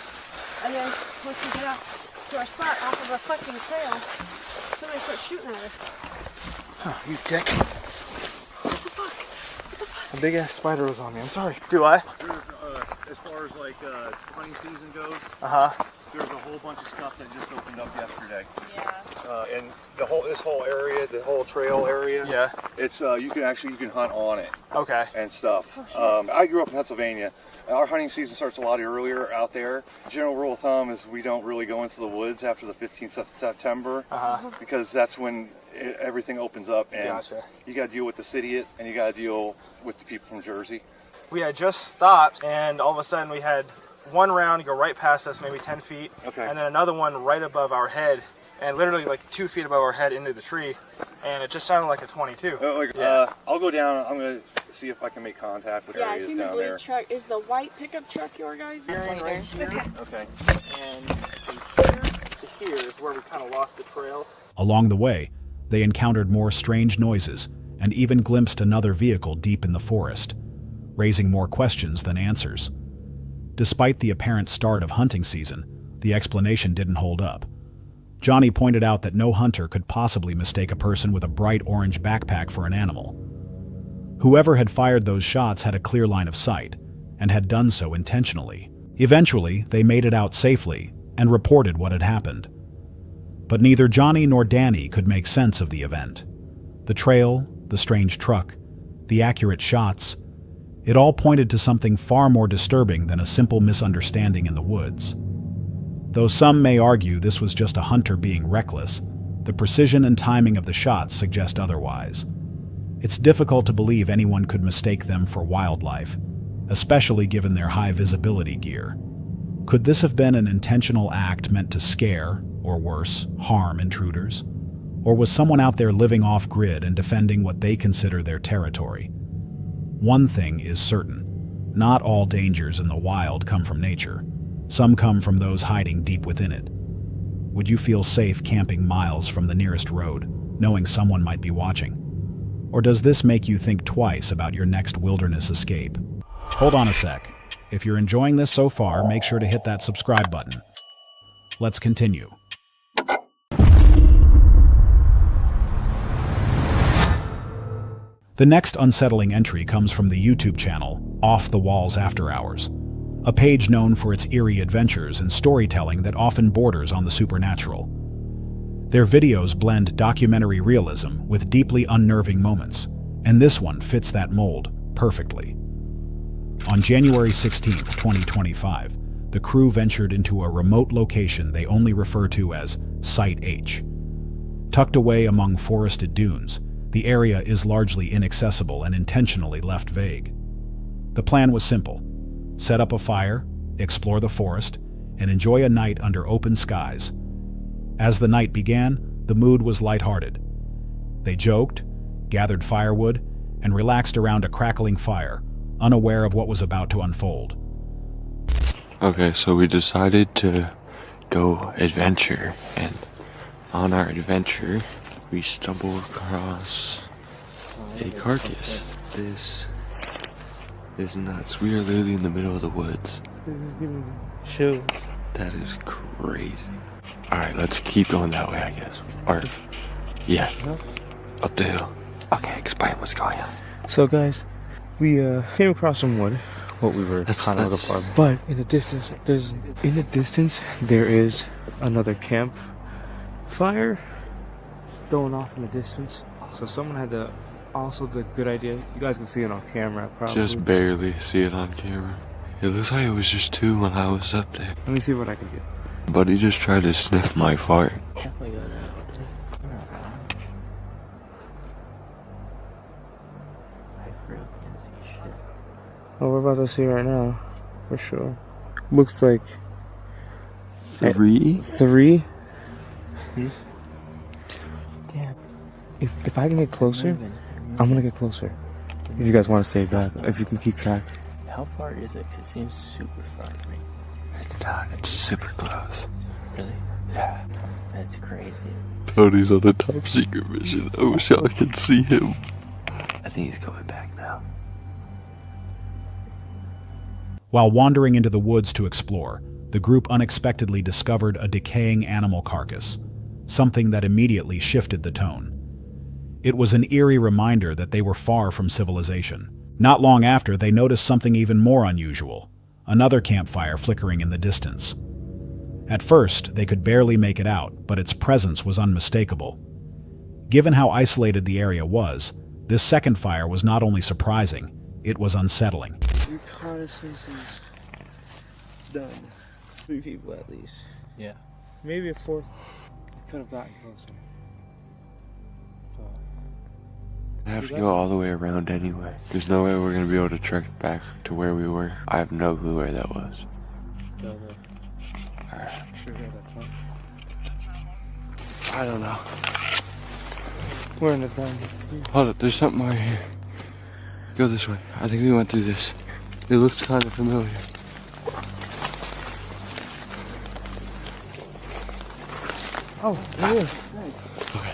And then once we get out to our spot off of a fucking trail, somebody starts shooting at us. Oh, you dick. What the fuck? What the fuck? A big ass spider was on me. I'm sorry. Do I? As far as like hunting season goes, there's a whole bunch of stuff that just opened up yesterday. Yeah. And this whole area, the whole trail area. Yeah. It's you can hunt on it. Okay. And stuff. I grew up in Pennsylvania. Our hunting season starts a lot earlier out there. General rule of thumb is we don't really go into the woods after the 15th of September because that's when everything opens up and you got to deal with the city and you got to deal with the people from Jersey. We had just stopped and all of a sudden we had one round go right past us, maybe 10 feet, and then another one right above our head, and literally like 2 feet above our head into the tree, and it just sounded like a 22. I'll go down. I'm gonna see if I can make contact with I seen the blue truck. Is the white pickup truck your guys? Right here. Okay. And from here to here is where we kind of lost the trail. Along the way, they encountered more strange noises and even glimpsed another vehicle deep in the forest, raising more questions than answers. Despite the apparent start of hunting season, the explanation didn't hold up. Johnny pointed out that no hunter could possibly mistake a person with a bright orange backpack for an animal. Whoever had fired those shots had a clear line of sight, and had done so intentionally. Eventually, they made it out safely and reported what had happened. But neither Johnny nor Danny could make sense of the event. The trail, the strange truck, the accurate shots, it all pointed to something far more disturbing than a simple misunderstanding in the woods. Though some may argue this was just a hunter being reckless, the precision and timing of the shots suggest otherwise. It's difficult to believe anyone could mistake them for wildlife, especially given their high visibility gear. Could this have been an intentional act meant to scare, or worse, harm intruders? Or was someone out there living off-grid and defending what they consider their territory? One thing is certain. Not all dangers in the wild come from nature. Some come from those hiding deep within it. Would you feel safe camping miles from the nearest road, knowing someone might be watching? Or does this make you think twice about your next wilderness escape? Hold on a sec. If you're enjoying this so far, make sure to hit that subscribe button. Let's continue. The next unsettling entry comes from the YouTube channel, Off the Walls After Hours, a page known for its eerie adventures and storytelling that often borders on the supernatural. Their videos blend documentary realism with deeply unnerving moments, and this one fits that mold perfectly. On January 16, 2025, the crew ventured into a remote location they only refer to as Site H. Tucked away among forested dunes, the area is largely inaccessible and intentionally left vague. The plan was simple: set up a fire, explore the forest, and enjoy a night under open skies. As the night began, the mood was lighthearted. They joked, gathered firewood, and relaxed around a crackling fire, unaware of what was about to unfold. Okay, so we decided to go adventure, and on our adventure, we stumbled across a carcass. This is nuts. We are literally in the middle of the woods. Chills. That is crazy. Alright, let's keep going that way, I guess. Or, yeah, up the hill. Okay, explain what's going on. So guys, we came across some wood, what we were kind of looking for, but in the distance, there is another campfire going off in the distance. So someone had the good idea. You guys can see it on camera, probably. Just barely see it on camera. It looks like it was just 2 when I was up there. Let me see what I can do. But he just tried to sniff my fart. Definitely go down. Oh, we're about to see right now, for sure. Looks like 3? 3. Damn. If I can get closer, I'm gonna get closer. If you guys want to stay back, if you can keep track. How far is it? 'Cause it seems super far to me. It's not. It's super close. Really? Yeah. That's crazy. Tony's on a top secret mission. I wish I could see him. I think he's coming back now. While wandering into the woods to explore, the group unexpectedly discovered a decaying animal carcass, something that immediately shifted the tone. It was an eerie reminder that they were far from civilization. Not long after, they noticed something even more unusual: another campfire flickering in the distance. At first, they could barely make it out, but its presence was unmistakable. Given how isolated the area was, this second fire was not only surprising, it was unsettling. Reconnaissance is done. 3 people at least. Yeah. Maybe a 4th. We could have gotten closer. I have to go all the way around anyway. There's no way we're gonna be able to trek back to where we were. I have no clue where that was. Let's go there. Alright. Sure hear that time. I don't know. We're in the dungeon. Hold up, there's something right here. Go this way. I think we went through this. It looks kind of familiar. Oh, it is. Nice. Okay.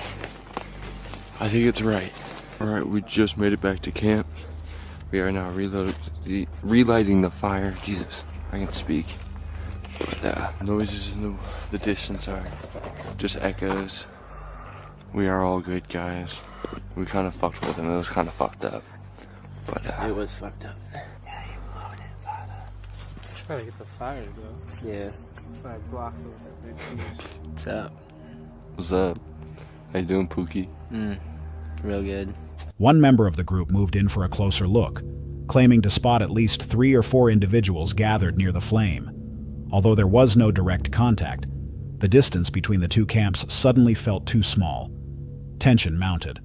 I think it's right. Alright, we just made it back to camp. We are now relighting the fire. Jesus, I can speak. But noises in the distance are just echoes. We are all good guys. We kind of fucked with them. It was kind of fucked up. But it was fucked up. Yeah, you blowing it, father. Try to get the fire though. Yeah. Try to block it. What's up? What's up? How you doing, Pookie? Real good. One member of the group moved in for a closer look, claiming to spot at least 3 or 4 individuals gathered near the flame. Although there was no direct contact, the distance between the 2 camps suddenly felt too small. Tension mounted.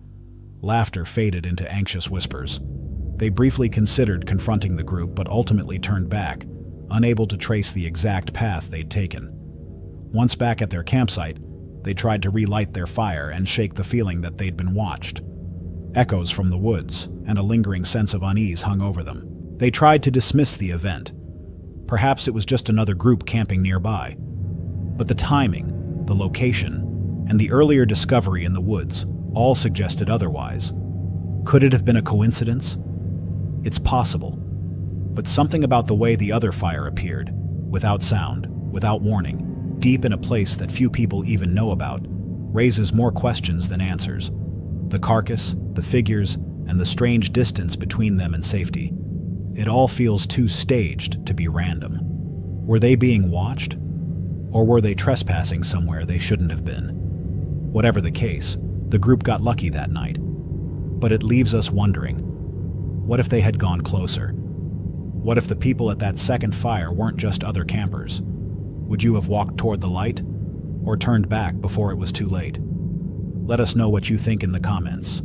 Laughter faded into anxious whispers. They briefly considered confronting the group, but ultimately turned back, unable to trace the exact path they'd taken. Once back at their campsite, they tried to relight their fire and shake the feeling that they'd been watched. Echoes from the woods and a lingering sense of unease hung over them. They tried to dismiss the event. Perhaps it was just another group camping nearby. But the timing, the location, and the earlier discovery in the woods all suggested otherwise. Could it have been a coincidence? It's possible. But something about the way the other fire appeared, without sound, without warning, deep in a place that few people even know about, raises more questions than answers. The carcass, the figures, and the strange distance between them and safety. It all feels too staged to be random. Were they being watched? Or were they trespassing somewhere they shouldn't have been? Whatever the case, the group got lucky that night. But it leaves us wondering, what if they had gone closer? What if the people at that second fire weren't just other campers? Would you have walked toward the light, or turned back before it was too late? Let us know what you think in the comments.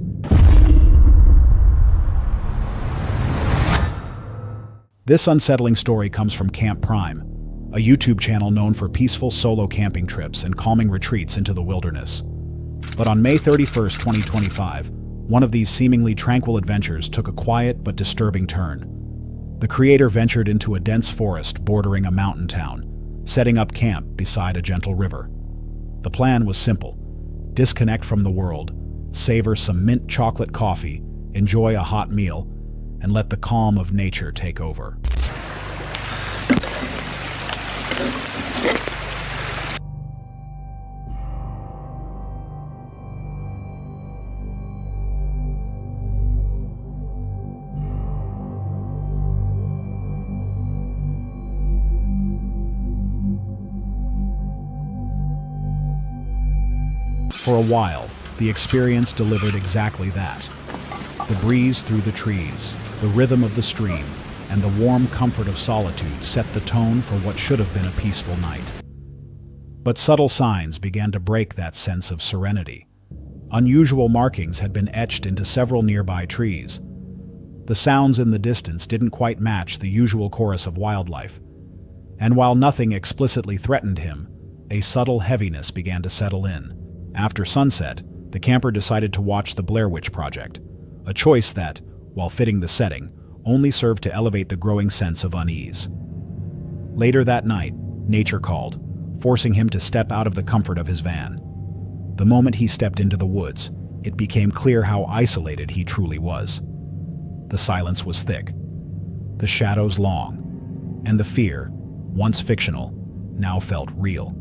This unsettling story comes from Camp Prime, a YouTube channel known for peaceful solo camping trips and calming retreats into the wilderness. But on May 31st, 2025, one of these seemingly tranquil adventures took a quiet but disturbing turn. The creator ventured into a dense forest bordering a mountain town, setting up camp beside a gentle river. The plan was simple: disconnect from the world, savor some mint chocolate coffee, enjoy a hot meal, and let the calm of nature take over. For a while, the experience delivered exactly that. The breeze through the trees, the rhythm of the stream, and the warm comfort of solitude set the tone for what should have been a peaceful night. But subtle signs began to break that sense of serenity. Unusual markings had been etched into several nearby trees. The sounds in the distance didn't quite match the usual chorus of wildlife. And while nothing explicitly threatened him, a subtle heaviness began to settle in. After sunset, the camper decided to watch the Blair Witch Project, a choice that, while fitting the setting, only served to elevate the growing sense of unease. Later that night, nature called, forcing him to step out of the comfort of his van. The moment he stepped into the woods, it became clear how isolated he truly was. The silence was thick, the shadows long, and the fear, once fictional, now felt real.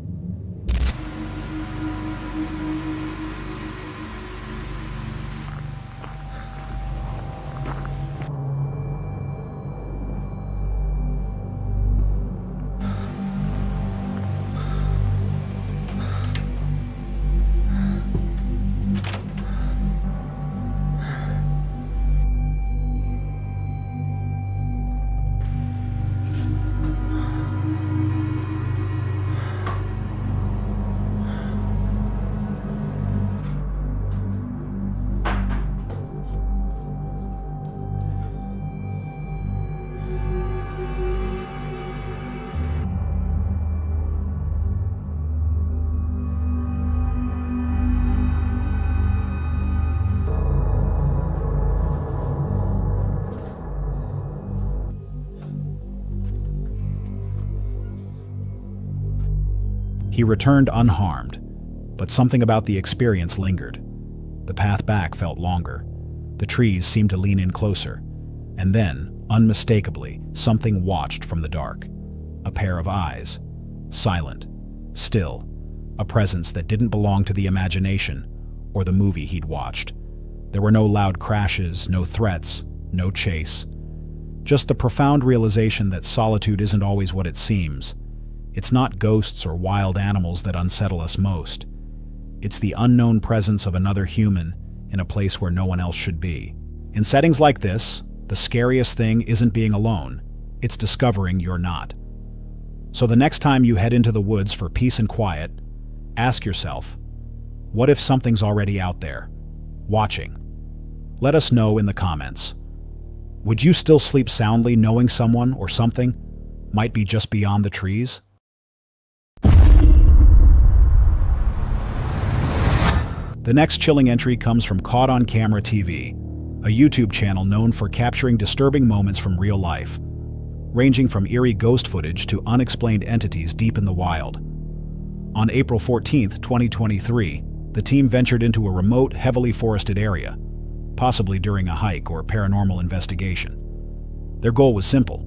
He returned unharmed, but something about the experience lingered. The path back felt longer. The trees seemed to lean in closer. And then, unmistakably, something watched from the dark. A pair of eyes. Silent. Still. A presence that didn't belong to the imagination or the movie he'd watched. There were no loud crashes, no threats, no chase. Just the profound realization that solitude isn't always what it seems. It's not ghosts or wild animals that unsettle us most. It's the unknown presence of another human in a place where no one else should be. In settings like this, the scariest thing isn't being alone, it's discovering you're not. So the next time you head into the woods for peace and quiet, ask yourself, what if something's already out there, watching? Let us know in the comments. Would you still sleep soundly knowing someone or something might be just beyond the trees? The next chilling entry comes from Caught on Camera TV, a YouTube channel known for capturing disturbing moments from real life, ranging from eerie ghost footage to unexplained entities deep in the wild. On April 14th, 2023, the team ventured into a remote, heavily forested area, possibly during a hike or paranormal investigation. Their goal was simple: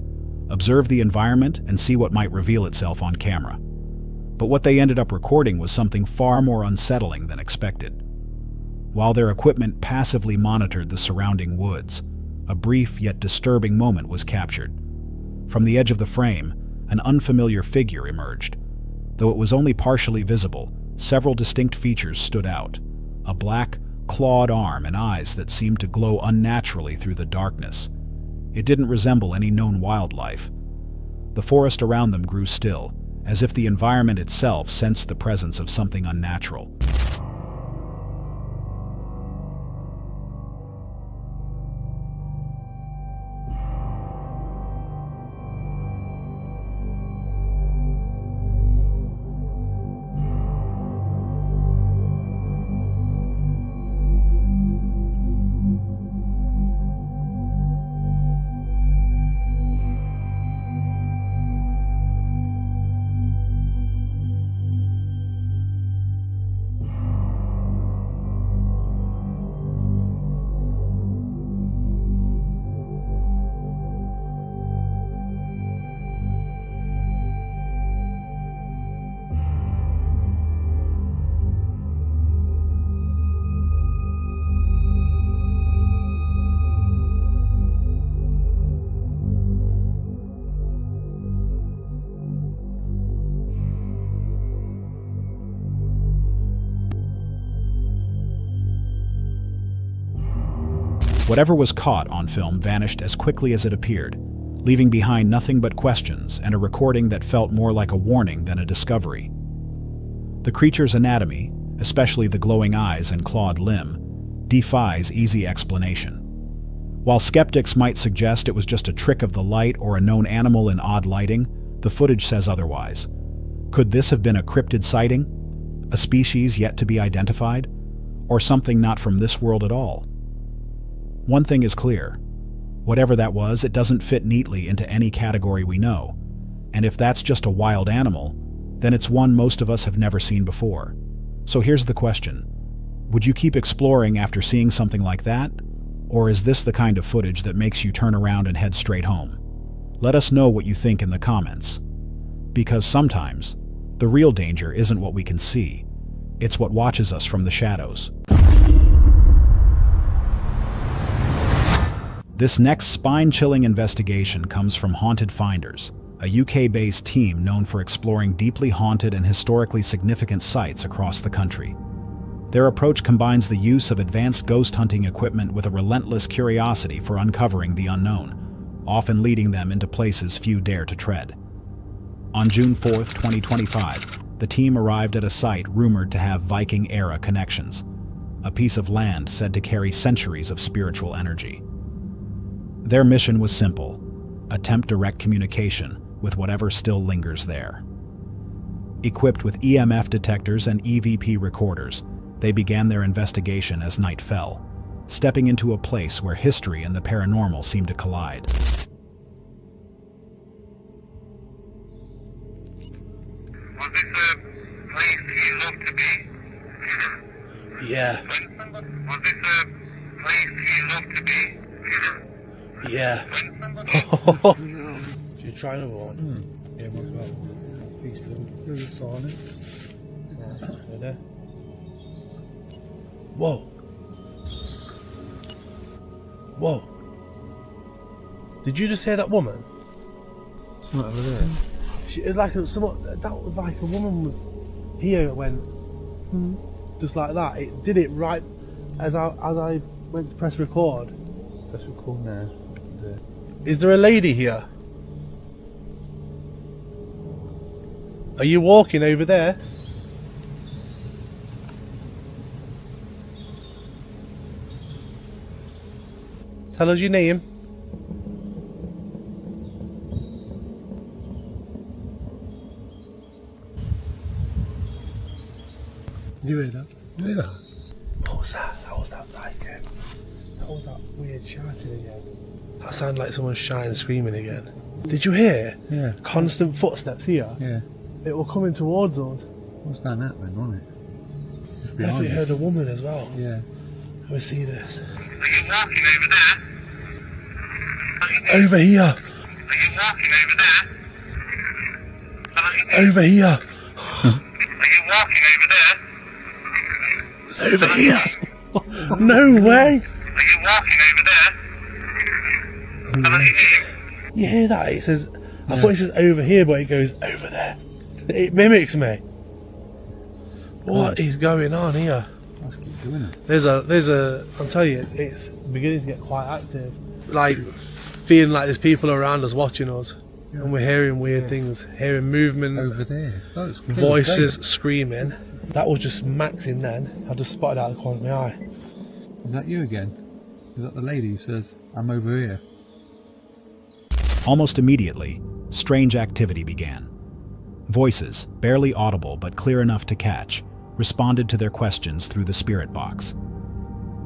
observe the environment and see what might reveal itself on camera. But what they ended up recording was something far more unsettling than expected. While their equipment passively monitored the surrounding woods, a brief yet disturbing moment was captured. From the edge of the frame, an unfamiliar figure emerged. Though it was only partially visible, several distinct features stood out. A black, clawed arm and eyes that seemed to glow unnaturally through the darkness. It didn't resemble any known wildlife. The forest around them grew still, as if the environment itself sensed the presence of something unnatural. Whatever was caught on film vanished as quickly as it appeared, leaving behind nothing but questions and a recording that felt more like a warning than a discovery. The creature's anatomy, especially the glowing eyes and clawed limb, defies easy explanation. While skeptics might suggest it was just a trick of the light or a known animal in odd lighting, the footage says otherwise. Could this have been a cryptid sighting? A species yet to be identified? Or something not from this world at all? One thing is clear. Whatever that was, it doesn't fit neatly into any category we know. And if that's just a wild animal, then it's one most of us have never seen before. So here's the question. Would you keep exploring after seeing something like that? Or is this the kind of footage that makes you turn around and head straight home? Let us know what you think in the comments. Because sometimes, the real danger isn't what we can see. It's what watches us from the shadows. This next spine-chilling investigation comes from Haunted Finders, a UK-based team known for exploring deeply haunted and historically significant sites across the country. Their approach combines the use of advanced ghost hunting equipment with a relentless curiosity for uncovering the unknown, often leading them into places few dare to tread. On June 4th, 2025, the team arrived at a site rumored to have Viking-era connections, a piece of land said to carry centuries of spiritual energy. Their mission was simple: attempt direct communication with whatever still lingers there. Equipped with EMF detectors and EVP recorders, they began their investigation as night fell, stepping into a place where history and the paranormal seemed to collide. Was this a place you love to be? Yeah. Was this a place you love to be? Yeah. Should you try another one? Yeah, what's that? Peace to the silence. Right there. Whoa. Whoa. Did you just hear that woman? What over there? It's like that was like a woman was here when just like that. It did it right as I went to press record. Press record now. Is there a lady here? Are you walking over there? Tell us your name. You hear that? You hear that? What was that? That was that weird shouting again. That sounded like someone shouting, screaming again. Did you hear? Yeah. Constant footsteps here? Yeah. It was coming towards us. What's done that then, wasn't it? Just behind Definitely us. heard a woman as well. Yeah. Let me see this. Are you walking over there? Over here. Are you walking over there? Over here. Are you walking over there? Over here. No way. Are you walking over there? You hear that? It says, I thought it says over here, but it goes over there. It mimics me. What is going on here? Let's keep doing it. There's a, I'll tell you, it's beginning to get quite active. Like feeling like there's people around us watching us. And we're hearing weird things, hearing movement, over there. Oh, it's clear voices, as day. screaming. That was just maxing then. I just spotted out the corner of my eye. Is that you again? Is that the lady who says, I'm over here? Almost immediately, strange activity began. Voices, barely audible but clear enough to catch, responded to their questions through the spirit box.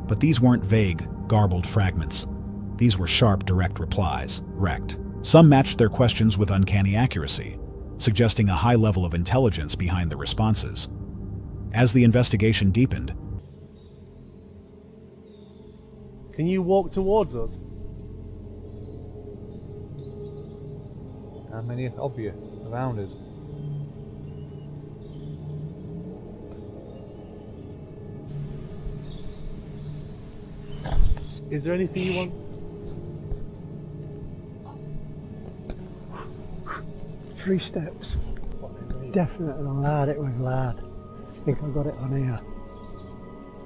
But these weren't vague, garbled fragments. These were sharp, direct replies, rect. Some matched their questions with uncanny accuracy, suggesting a high level of intelligence behind the responses. As the investigation deepened, Can you walk towards us? How many of you around us? Is there anything you want? 3 steps. Definitely loud, it was loud. I think I got it on here.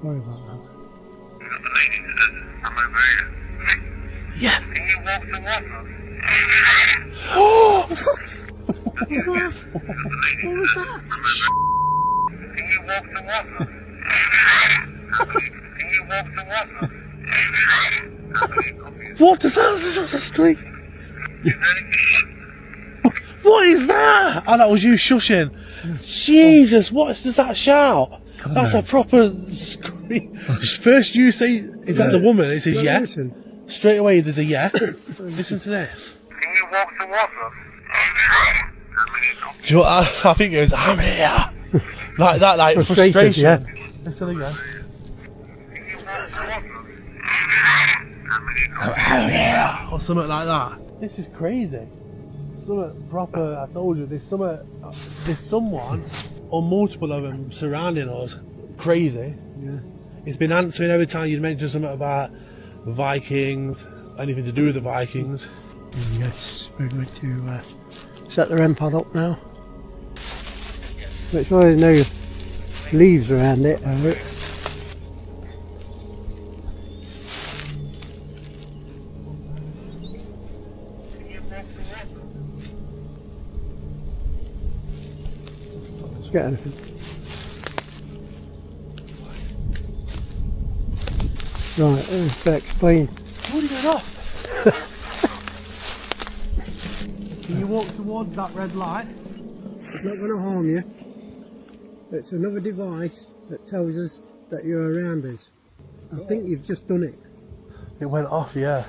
Sorry about that. I'm over here. Yeah. Can you walk towards us? What was that? Can you walk towards us? Can you walk towards us? What does that? This was a scream. What is that? Oh, that was you shushing. Jesus, what does that shout? That's a proper scream. First you say, is that the woman? It says yeah. Listen. Straight away there's a yeah. Listen to this. Can you walk towards us? Do you know what I think it goes, I'm here. Like that, like Frustrated, frustration. yeah. Listen again. Or something like that. This is crazy. Something proper, I told you, there's someone or multiple of them surrounding us. Crazy. Yeah. It's been answering every time you mention something about Vikings, anything to do with the Vikings. Yes, we're going to set the REM pod up now. Make sure there's no leaves around it. Let's get anything. Right, let's explain. What are you doing off? Can you walk towards that red light? It's not going to harm you. It's another device that tells us that you're around us. I think you've just done it. It went off, yeah.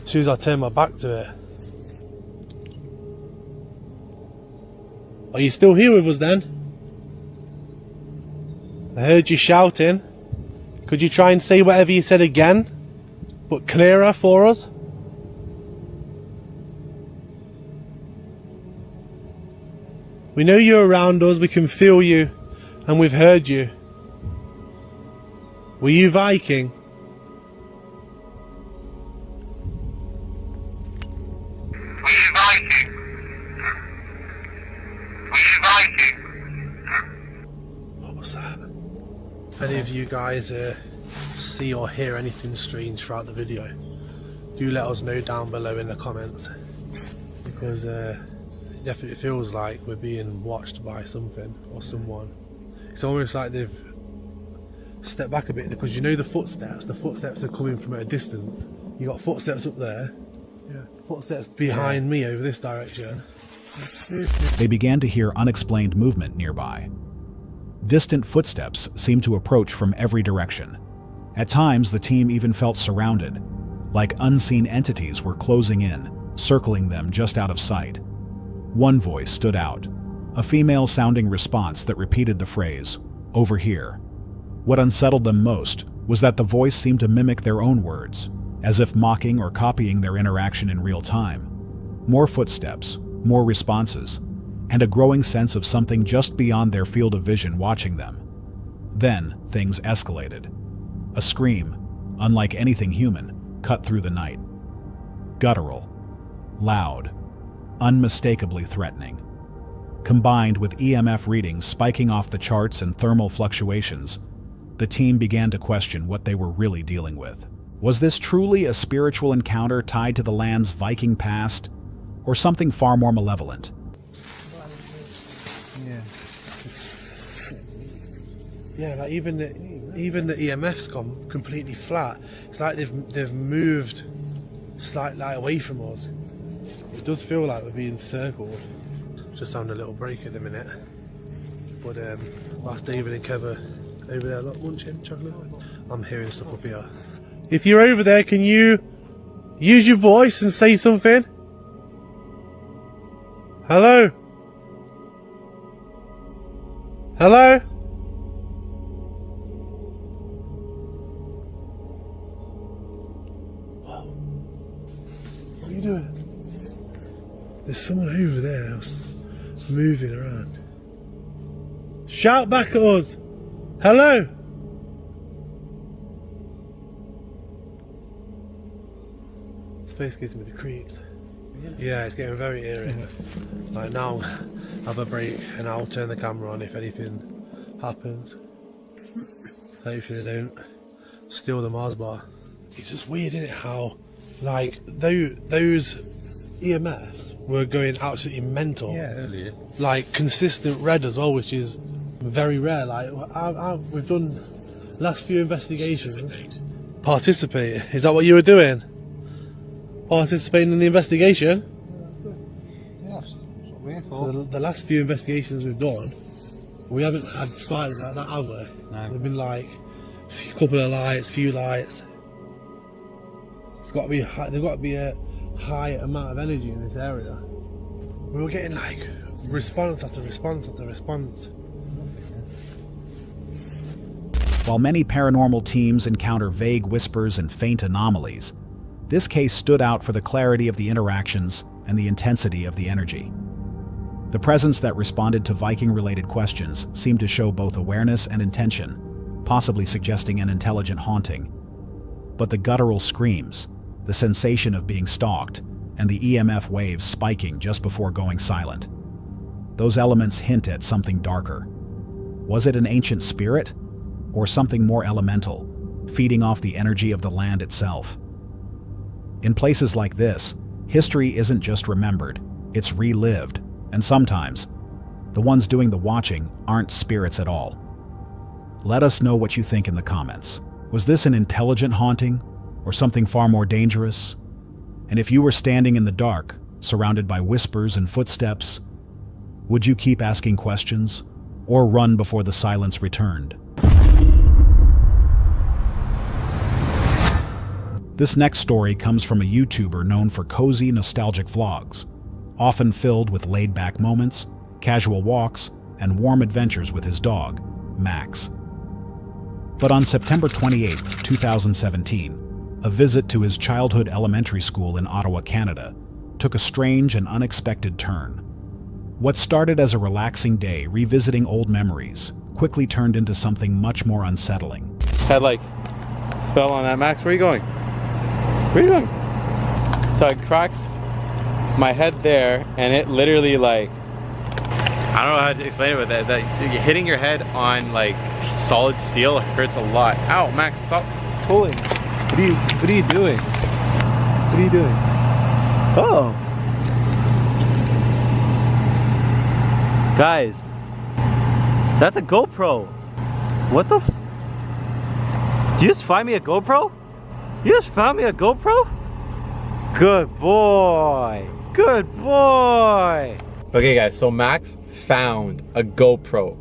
As soon as I turned my back to it. Are you still here with us then? I heard you shouting. Could you try and say whatever you said again, but clearer for us? We know you're around us, we can feel you, and we've heard you. Were you Viking? What was that? If any of you guys see or hear anything strange throughout the video, do let us know down below in the comments, because it definitely feels like we're being watched by something or someone. It's almost like they've stepped back a bit, because you know the footsteps are coming from at a distance. You got footsteps up there, footsteps behind me over this direction. they began to hear unexplained movement nearby. Distant footsteps seemed to approach from every direction. At times, the team even felt surrounded, like unseen entities were closing in, circling them just out of sight. One voice stood out, a female-sounding response that repeated the phrase, "Over here." What unsettled them most was that the voice seemed to mimic their own words, as if mocking or copying their interaction in real time. More footsteps, more responses, and a growing sense of something just beyond their field of vision watching them. Then, things escalated. A scream, unlike anything human, cut through the night. Guttural, loud, unmistakably threatening. Combined with EMF readings spiking off the charts and thermal fluctuations, the team began to question what they were really dealing with. Was this truly a spiritual encounter tied to the land's Viking past, or something far more malevolent? Yeah, like even the EMF's gone completely flat. It's like they've moved slightly away from us. It does feel like we're being circled. Just having a little break at the minute. But whilst David and Kev are over there, look, munching chocolate. I'm hearing stuff up here. If you're over there, can you use your voice and say something? Hello? Hello? What are you doing? There's someone over there moving around. Shout back at us! Hello! This place gives me the creeps. Yeah, it's getting very eerie. Like now, have a break and I'll turn the camera on if anything happens. Hopefully they don't steal the Mars bar. It's just weird, isn't it, how like those EMFs were going absolutely mental. Yeah, earlier. Like consistent red as well, which is very rare. Like we've done last few investigations. Participate. Is that what you were doing? Participating in the investigation? Yes, that's what we're here for. So the last few investigations we've done, we haven't had spiders like that, have we? No. They've been like a couple of lights, few lights. It's got to be there's got to be a high amount of energy in this area. We were getting like response after response after response. While many paranormal teams encounter vague whispers and faint anomalies, this case stood out for the clarity of the interactions and the intensity of the energy. The presence that responded to Viking-related questions seemed to show both awareness and intention, possibly suggesting an intelligent haunting. But the guttural screams, the sensation of being stalked, and the EMF waves spiking just before going silent, those elements hint at something darker. Was it an ancient spirit, or something more elemental, feeding off the energy of the land itself? In places like this, history isn't just remembered, it's relived, and sometimes, the ones doing the watching aren't spirits at all. Let us know what you think in the comments. Was this an intelligent haunting, or something far more dangerous? And if you were standing in the dark, surrounded by whispers and footsteps, would you keep asking questions, or run before the silence returned? This next story comes from a YouTuber known for cozy, nostalgic vlogs, often filled with laid-back moments, casual walks, and warm adventures with his dog, Max. But on September 28, 2017, a visit to his childhood elementary school in Ottawa, Canada, took a strange and unexpected turn. What started as a relaxing day revisiting old memories quickly turned into something much more unsettling. Head like fell on that. Max, where are you going? Where are you going? So I cracked my head there, and it literally like, I don't know how to explain it, but that hitting your head on like solid steel hurts a lot. Ow, Max, stop pulling. What are you doing? What are you doing? Oh. Guys, that's a GoPro. What the Did you just find me a GoPro? You just found me a GoPro? Good boy. Good boy. Okay guys, so Max found a GoPro.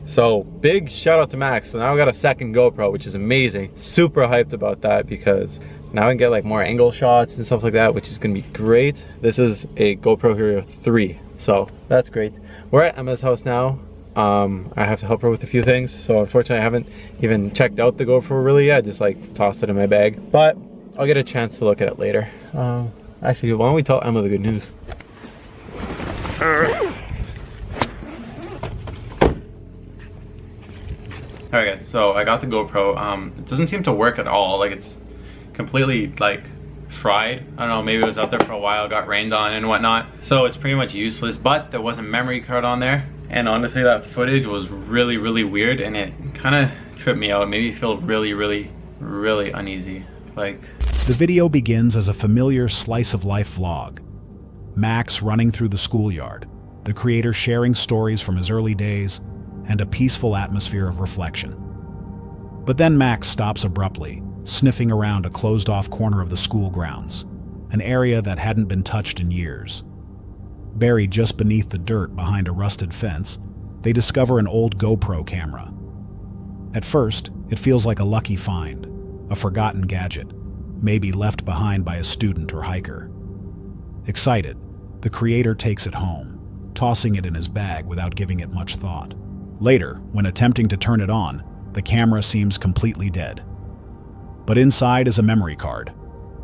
So big shout out to Max. So now I got a second GoPro, which is amazing. Super hyped about that because now I can get like more angle shots and stuff like that, which is gonna be great. This is a GoPro Hero 3, so that's great. We're at Emma's house now. I have to help her with a few things, so unfortunately I haven't even checked out the GoPro really yet. I just like tossed it in my bag, but I'll get a chance to look at it later. Actually, why don't we tell Emma the good news? Alright guys, so I got the GoPro. It doesn't seem to work at all. Like it's completely like fried. I don't know, maybe it was out there for a while, got rained on and whatnot. So it's pretty much useless, but there was a memory card on there. And honestly, that footage was really, really weird, and it kind of tripped me out. It made me feel really, really, really uneasy. Like... The video begins as a familiar slice-of-life vlog. Max running through the schoolyard, the creator sharing stories from his early days, and a peaceful atmosphere of reflection. But then Max stops abruptly, sniffing around a closed-off corner of the school grounds, an area that hadn't been touched in years. Buried just beneath the dirt behind a rusted fence, they discover an old GoPro camera. At first, it feels like a lucky find, a forgotten gadget, maybe left behind by a student or hiker. Excited, the creator takes it home, tossing it in his bag without giving it much thought. Later, when attempting to turn it on, the camera seems completely dead. But inside is a memory card,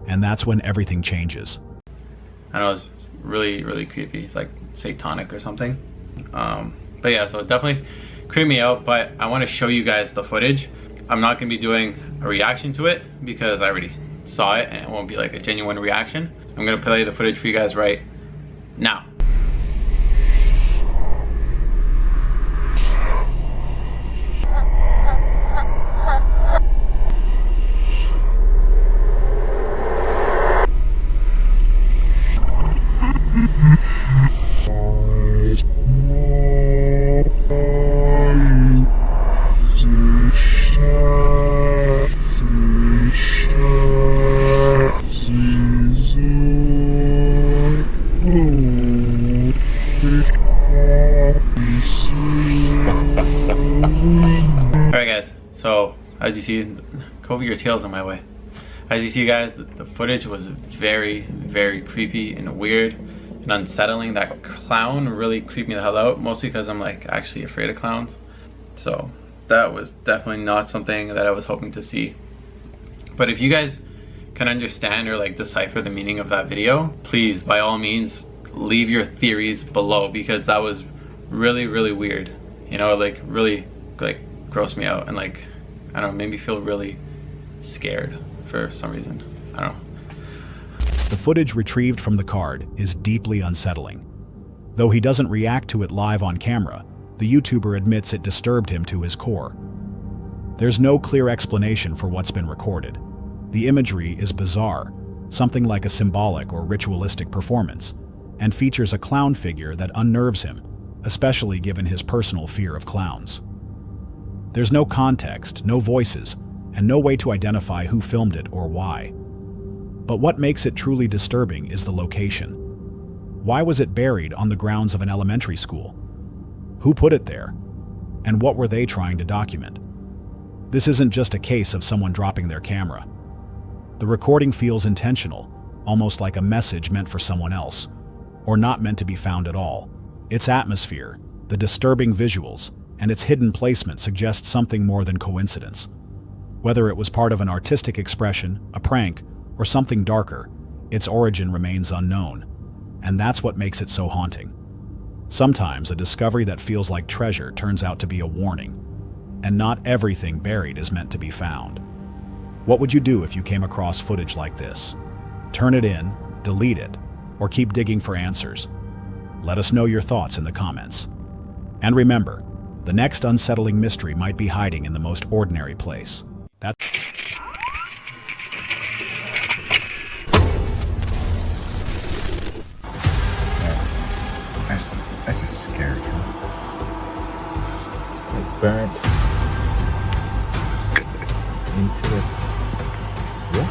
and that's when everything changes. I know it's really, really creepy. It's like satanic or something. But yeah, so it definitely creeped me out, but I want to show you guys the footage. I'm not going to be doing a reaction to it because I already saw it and it won't be like a genuine reaction. I'm going to play the footage for you guys right now. Alright guys, so as you see, cover your tails in my way. As you see guys, the footage was very, very creepy and weird and unsettling. That clown really creeped me the hell out, mostly because I'm like actually afraid of clowns. So that was definitely not something that I was hoping to see. But if you guys can understand or like decipher the meaning of that video, please by all means leave your theories below, because that was really, really weird. You know, like really like grossed me out and like, I don't know, made me feel really scared for some reason. I don't know. The footage retrieved from the card is deeply unsettling. Though he doesn't react to it live on camera, the YouTuber admits it disturbed him to his core. There's no clear explanation for what's been recorded. The imagery is bizarre, something like a symbolic or ritualistic performance, and features a clown figure that unnerves him, especially given his personal fear of clowns. There's no context, no voices, and no way to identify who filmed it or why. But what makes it truly disturbing is the location. Why was it buried on the grounds of an elementary school? Who put it there? And what were they trying to document? This isn't just a case of someone dropping their camera. The recording feels intentional, almost like a message meant for someone else, or not meant to be found at all. Its atmosphere, the disturbing visuals, and its hidden placement suggest something more than coincidence. Whether it was part of an artistic expression, a prank, or something darker, its origin remains unknown, and that's what makes it so haunting. Sometimes a discovery that feels like treasure turns out to be a warning, and not everything buried is meant to be found. What would you do if you came across footage like this? Turn it in, delete it, or keep digging for answers? Let us know your thoughts in the comments. And remember, the next unsettling mystery might be hiding in the most ordinary place. That's just scary. It burnt into it. Yeah.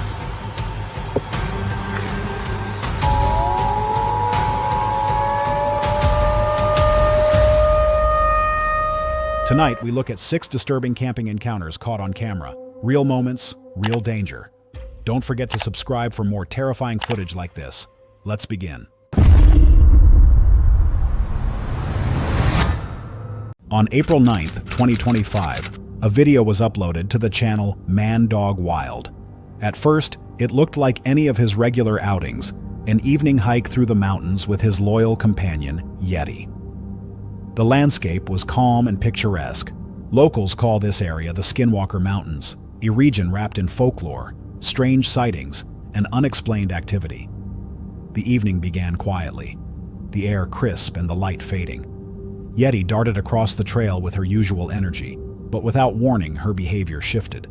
Tonight, we look at 6 disturbing camping encounters caught on camera. Real moments, real danger. Don't forget to subscribe for more terrifying footage like this. Let's begin. On April 9th, 2025, a video was uploaded to the channel Man Dog Wild. At first, it looked like any of his regular outings, an evening hike through the mountains with his loyal companion, Yeti. The landscape was calm and picturesque. Locals call this area the Skinwalker Mountains, a region wrapped in folklore, strange sightings, and unexplained activity. The evening began quietly, the air crisp and the light fading. Yeti darted across the trail with her usual energy, but without warning, her behavior shifted.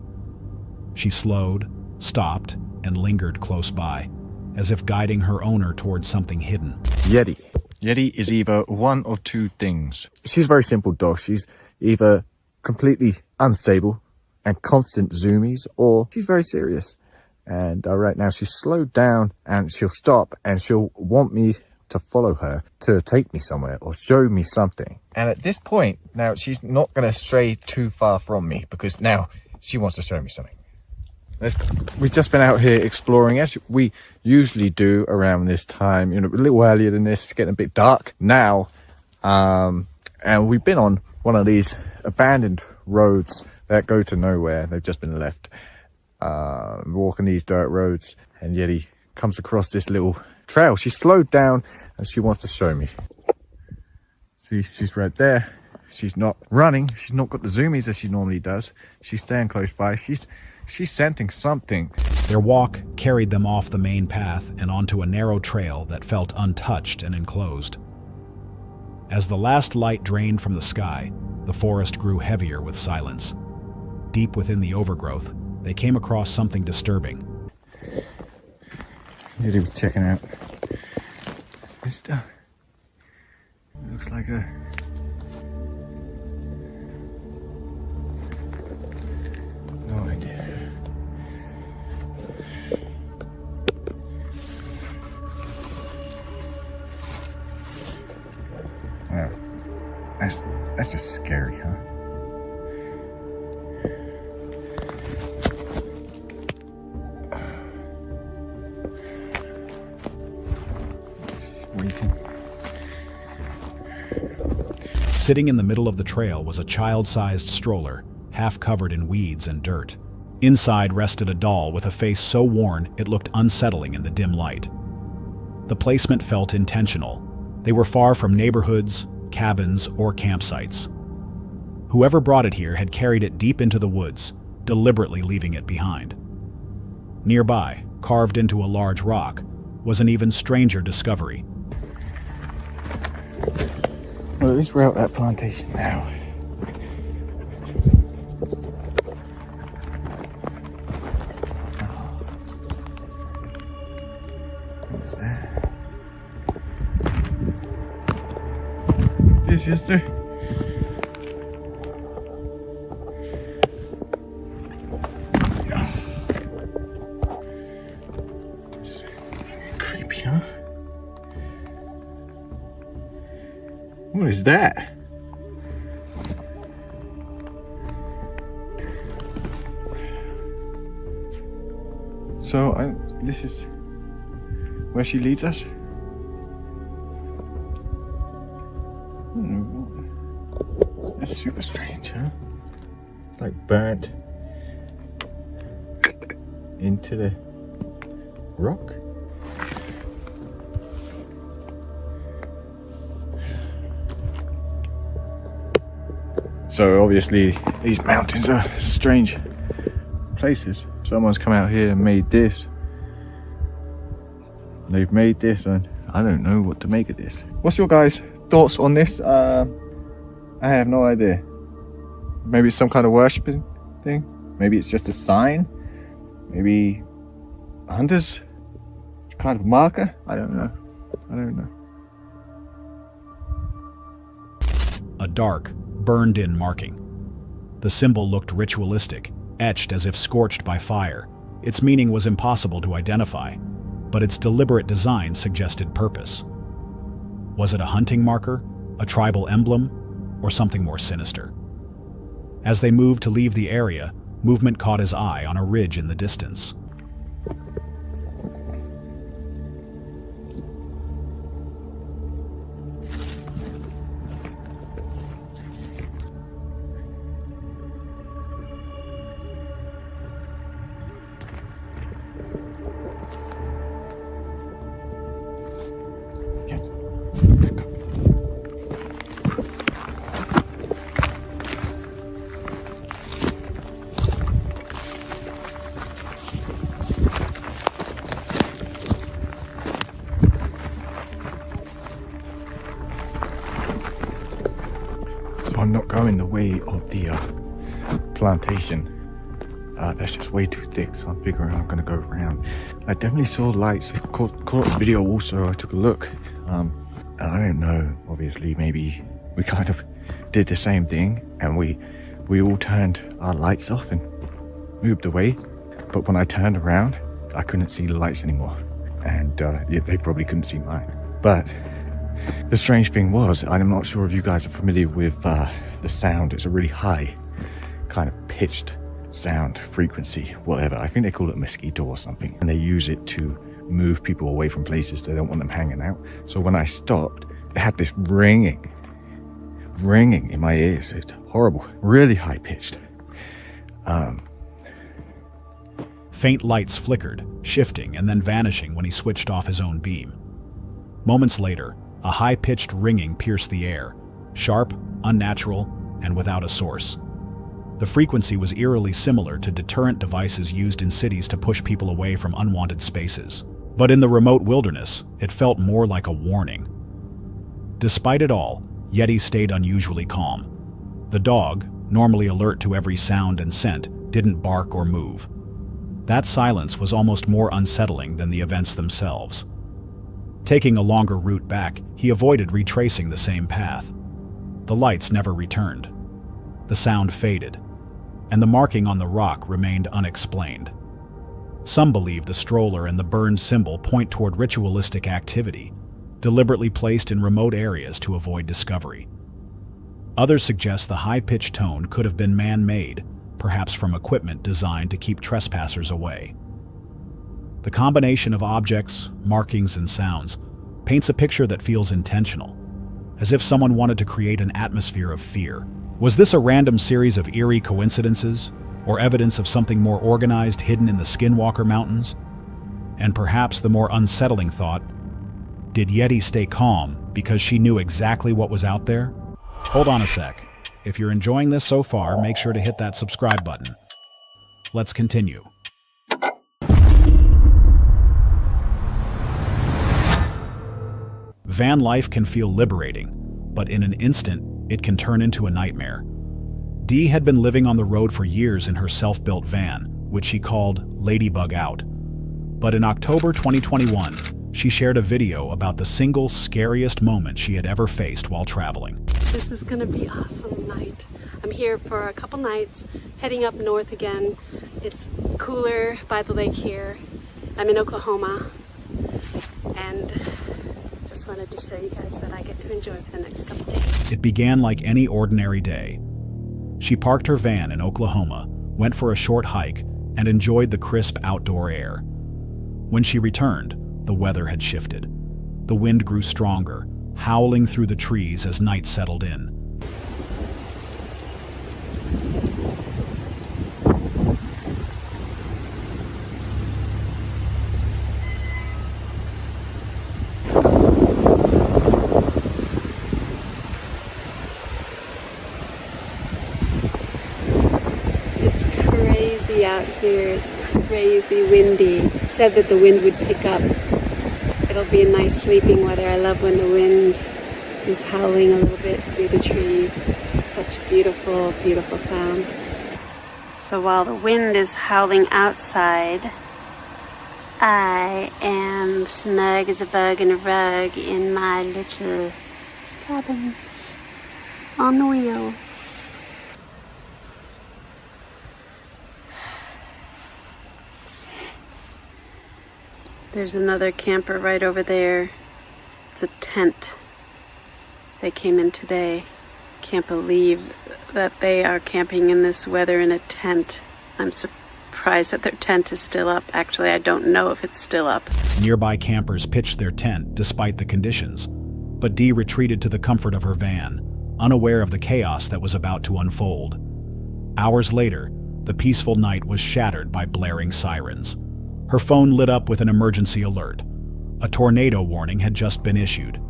She slowed, stopped, and lingered close by, as if guiding her owner towards something hidden. Yeti. Yeti is either one of two things. She's a very simple dog. She's either completely unstable and constant zoomies, or she's very serious. And right now she's slowed down and she'll stop and she'll want me to follow her to take me somewhere or show me something. And at this point, now she's not going to stray too far from me because now she wants to show me something. We've just been out here exploring as we usually do around this time, you know, a little earlier than this. It's getting a bit dark now. And we've been on one of these abandoned roads that go to nowhere. They've just been left. Walking these dirt roads, and Yeti comes across this little trail. She slowed down and she wants to show me. See, she's right there. She's not running. She's not got the zoomies as she normally does. She's staying close by. She's scenting something. Their walk carried them off the main path and onto a narrow trail that felt untouched and enclosed. As the last light drained from the sky, the forest grew heavier with silence. Deep within the overgrowth, they came across something disturbing. Yeti was checking out this stuff. It looks like a... no idea. Wow. That's just scary, huh? Waiting. Sitting in the middle of the trail was a child-sized stroller, half covered in weeds and dirt. Inside rested a doll with a face so worn it looked unsettling in the dim light. The placement felt intentional. They were far from neighborhoods, cabins, or campsites. Whoever brought it here had carried it deep into the woods, deliberately leaving it behind. Nearby, carved into a large rock, was an even stranger discovery. Well, at least we're out at Plantation now. What's that? This, sister? It's creepy, huh? What is that? So, this is where she leads us? That's super strange, huh? Like burnt into the rock? So obviously these mountains are strange places. Someone's come out here and made this. They've made this and I don't know what to make of this. What's your guys' thoughts on this? I have no idea. Maybe it's some kind of worshipping thing. Maybe it's just a sign. Maybe hunters, kind of marker. I don't know. A dark, burned-in marking. The symbol looked ritualistic, etched as if scorched by fire. Its meaning was impossible to identify, but its deliberate design suggested purpose. Was it a hunting marker, a tribal emblem, or something more sinister? As they moved to leave the area, movement caught his eye on a ridge in the distance. I'm not going the way of the plantation. That's just way too thick, so I'm figuring I'm gonna go around. I definitely saw lights. Caught a video also. I took a look. And I don't know, obviously, maybe we kind of did the same thing and we all turned our lights off and moved away. But when I turned around, I couldn't see the lights anymore. And yeah, they probably couldn't see mine. But the strange thing was, I'm not sure if you guys are familiar with the sound. It's a really high, kind of pitched sound, frequency, whatever. I think they call it a mosquito or something. And they use it to move people away from places they don't want them hanging out. So when I stopped, it had this ringing in my ears. It's horrible, really high pitched. Faint lights flickered, shifting and then vanishing when he switched off his own beam. Moments later, a high-pitched ringing pierced the air, sharp, unnatural, and without a source. The frequency was eerily similar to deterrent devices used in cities to push people away from unwanted spaces. But in the remote wilderness, it felt more like a warning. Despite it all, Yeti stayed unusually calm. The dog, normally alert to every sound and scent, didn't bark or move. That silence was almost more unsettling than the events themselves. Taking a longer route back, he avoided retracing the same path. The lights never returned. The sound faded, and the marking on the rock remained unexplained. Some believe the stroller and the burned symbol point toward ritualistic activity, deliberately placed in remote areas to avoid discovery. Others suggest the high-pitched tone could have been man-made, perhaps from equipment designed to keep trespassers away. The combination of objects, markings, and sounds paints a picture that feels intentional, as if someone wanted to create an atmosphere of fear. Was this a random series of eerie coincidences, or evidence of something more organized hidden in the Skinwalker Mountains? And perhaps the more unsettling thought, did Yeti stay calm because she knew exactly what was out there? Hold on a sec. If you're enjoying this so far, make sure to hit that subscribe button. Let's continue. Van life can feel liberating, but in an instant, it can turn into a nightmare. Dee had been living on the road for years in her self-built van, which she called Ladybug Out. But in October 2021, she shared a video about the single scariest moment she had ever faced while traveling. This is gonna be an awesome night. I'm here for a couple nights, heading up north again. It's cooler by the lake here. I'm in Oklahoma, and just wanted to show you guys what I get to enjoy for the next couple days. It began like any ordinary day. She parked her van in Oklahoma, went for a short hike, and enjoyed the crisp outdoor air. When she returned, the weather had shifted. The wind grew stronger, howling through the trees as night settled in. Out here, it's crazy windy. Said that the wind would pick up. It'll be a nice sleeping weather. I love when the wind is howling a little bit through the trees. Such a beautiful, beautiful sound. So while the wind is howling outside, I am snug as a bug in a rug in my little cabin on wheels. There's another camper right over there. It's a tent. They came in today. Can't believe that they are camping in this weather in a tent. I'm surprised that their tent is still up. Actually, I don't know if it's still up. Nearby campers pitched their tent despite the conditions, but Dee retreated to the comfort of her van, unaware of the chaos that was about to unfold. Hours later, the peaceful night was shattered by blaring sirens. Her phone lit up with an emergency alert. A tornado warning had just been issued. I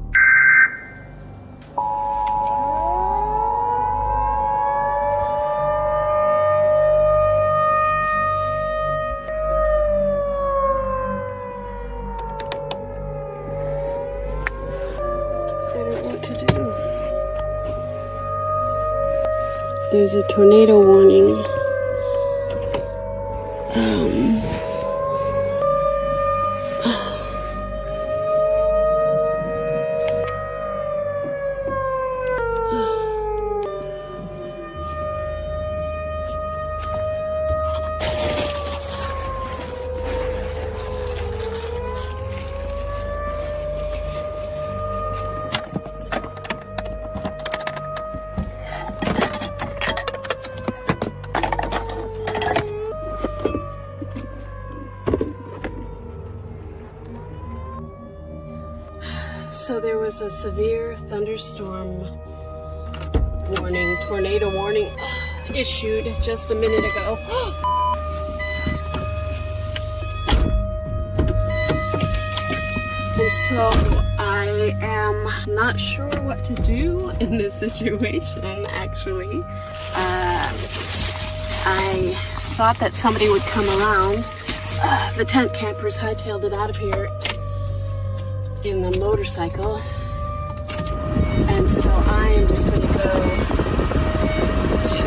don't know what to do. There's a tornado warning. So there was a severe thunderstorm warning, tornado warning issued just a minute ago. And so I am not sure what to do in this situation, actually. I thought that somebody would come around. The tent campers hightailed it out of here in the motorcycle, and so I am just going to go to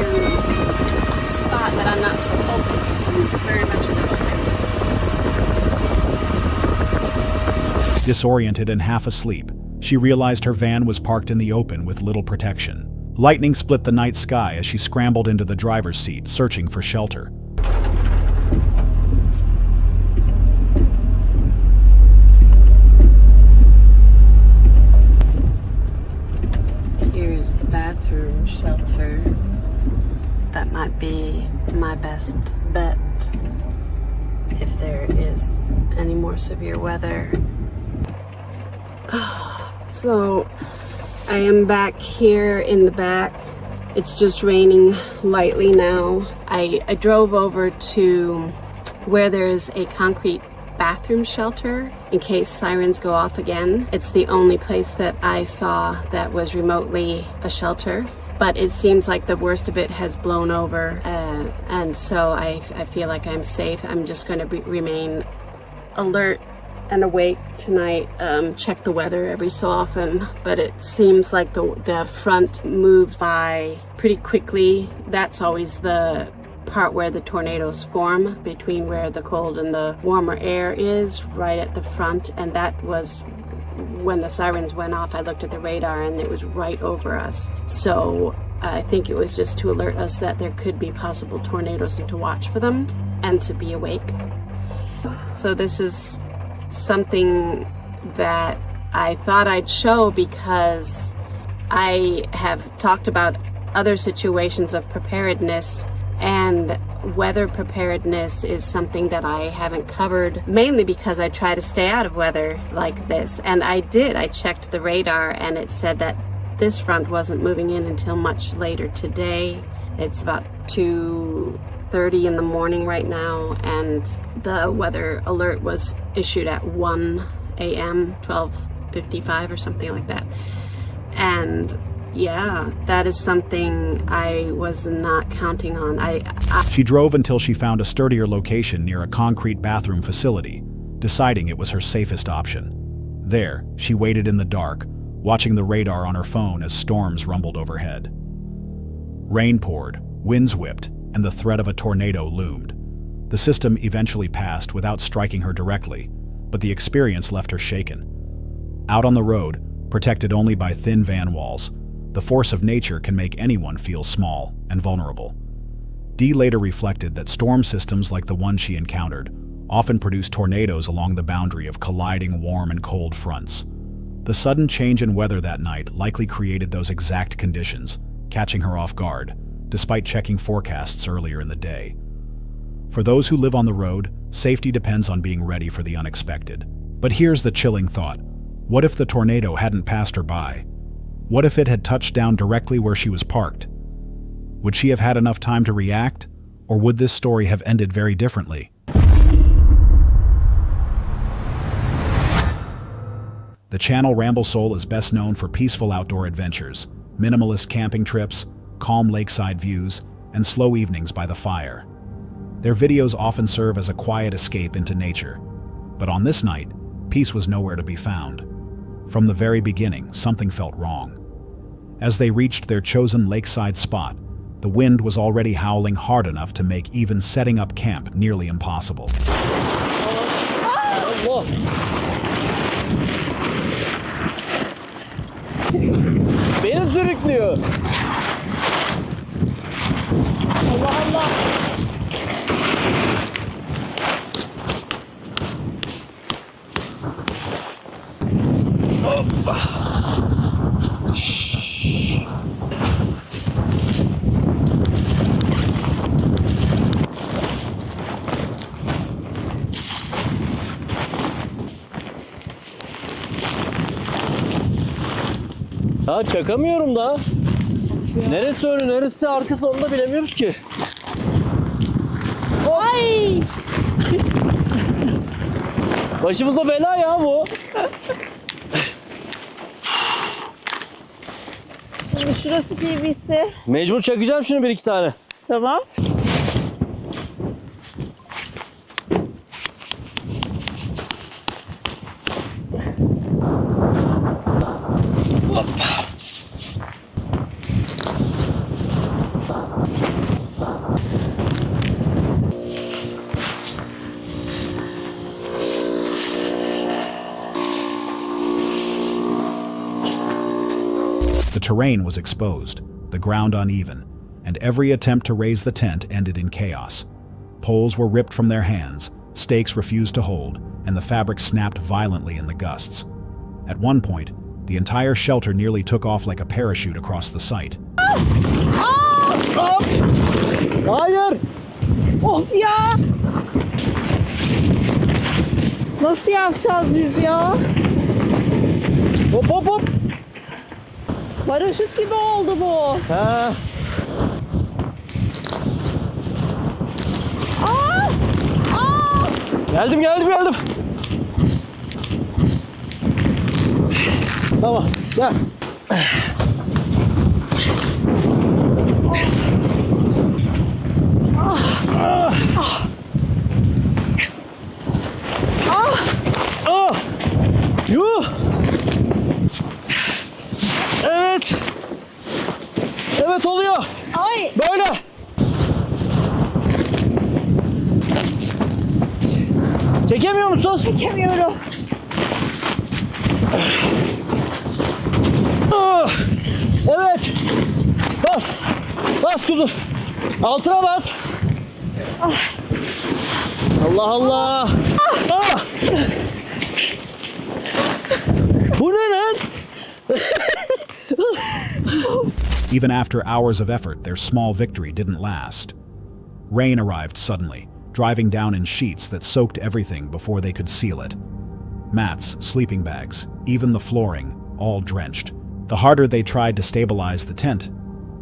a spot that I'm not so open because I'm very much in the open. Disoriented and half asleep, she realized her van was parked in the open with little protection. Lightning split the night sky as she scrambled into the driver's seat, searching for shelter. Here's the bathroom shelter. That might be my best bet if there is any more severe weather. So I am back here in the back. It's just raining lightly now. I drove over to where there's a concrete bathroom shelter in case sirens go off again. It's the only place that I saw that was remotely a shelter, but it seems like the worst of it has blown over, and so I feel like I'm safe. I'm just going to remain alert and awake tonight. Check the weather every so often, but it seems like the front moved by pretty quickly. That's always the part where the tornadoes form, between where the cold and the warmer air is, right at the front, and that was when the sirens went off. I looked at the radar and it was right over us. So I think it was just to alert us that there could be possible tornadoes and to watch for them and to be awake. So this is something that I thought I'd show because I have talked about other situations of preparedness, and weather preparedness is something that I haven't covered, mainly because I try to stay out of weather like this. And I did. I checked the radar and it said that this front wasn't moving in until much later today. It's about 2:30 in the morning right now, and the weather alert was issued at 1 a.m., 12:55 or something like that. And yeah, that is something I was not counting on. She drove until she found a sturdier location near a concrete bathroom facility, deciding it was her safest option. There, she waited in the dark, watching the radar on her phone as storms rumbled overhead. Rain poured, winds whipped, and the threat of a tornado loomed. The system eventually passed without striking her directly, but the experience left her shaken. Out on the road, protected only by thin van walls, the force of nature can make anyone feel small and vulnerable. Dee later reflected that storm systems like the one she encountered often produce tornadoes along the boundary of colliding warm and cold fronts. The sudden change in weather that night likely created those exact conditions, catching her off guard, despite checking forecasts earlier in the day. For those who live on the road, safety depends on being ready for the unexpected. But here's the chilling thought. What if the tornado hadn't passed her by? What if it had touched down directly where she was parked? Would she have had enough time to react, or would this story have ended very differently? The channel Ramble Soul is best known for peaceful outdoor adventures, minimalist camping trips, calm lakeside views, and slow evenings by the fire. Their videos often serve as a quiet escape into nature. But on this night, peace was nowhere to be found. From the very beginning, something felt wrong. As they reached their chosen lakeside spot, the The wind was already howling hard enough to make even setting up camp nearly impossible. Beni sürüklüyor. Allah Allah. Ya çakamıyorum da. Neresi önü, neresi arkası onu da bilemiyoruz ki. Ay! Başımıza bela ya bu. Şimdi şurası PVC. Mecbur çakacağım şimdi bir iki tane. Tamam. The terrain was exposed, the ground uneven, and every attempt to raise the tent ended in chaos. Poles were ripped from their hands, stakes refused to hold, and the fabric snapped violently in the gusts. At one point, the entire shelter nearly took off like a parachute across the site. Hayır! Of ya! Nasıl yapacağız biz ya? Hop hop hop! Paraşüt gibi oldu bu. Ha. Geldim. Tamam, gel. Yuh! Evet. Evet oluyor. Ay. Böyle. Çekemiyor musun? Çekemiyorum. Evet. Bas. Bas kuzu. Altına bas. Allah Allah. Bu ne lan? Even after hours of effort, their small victory didn't last. Rain arrived suddenly, driving down in sheets that soaked everything before they could seal it. Mats, sleeping bags, even the flooring, all drenched. The harder they tried to stabilize the tent,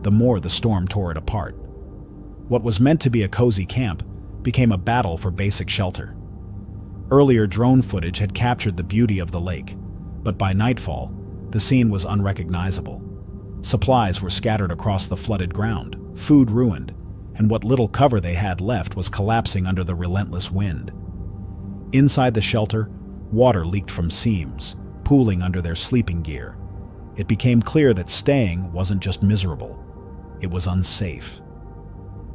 the more the storm tore it apart. What was meant to be a cozy camp became a battle for basic shelter. Earlier drone footage had captured the beauty of the lake, but by nightfall, the scene was unrecognizable. Supplies were scattered across the flooded ground, food ruined, and what little cover they had left was collapsing under the relentless wind. Inside the shelter, water leaked from seams, pooling under their sleeping gear. It became clear that staying wasn't just miserable, it was unsafe.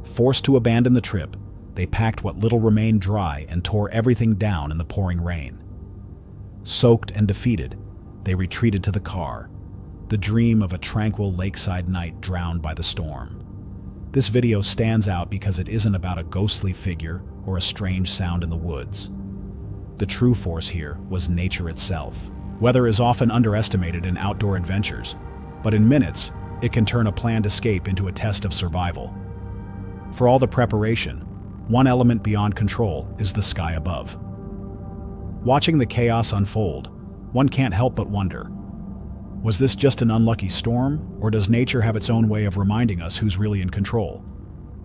Forced to abandon the trip, they packed what little remained dry and tore everything down in the pouring rain. Soaked and defeated, they retreated to the car, the dream of a tranquil lakeside night drowned by the storm. This video stands out because it isn't about a ghostly figure or a strange sound in the woods. The true force here was nature itself. Weather is often underestimated in outdoor adventures, but in minutes, it can turn a planned escape into a test of survival. For all the preparation, one element beyond control is the sky above. Watching the chaos unfold, one can't help but wonder, was this just an unlucky storm, or does nature have its own way of reminding us who's really in control?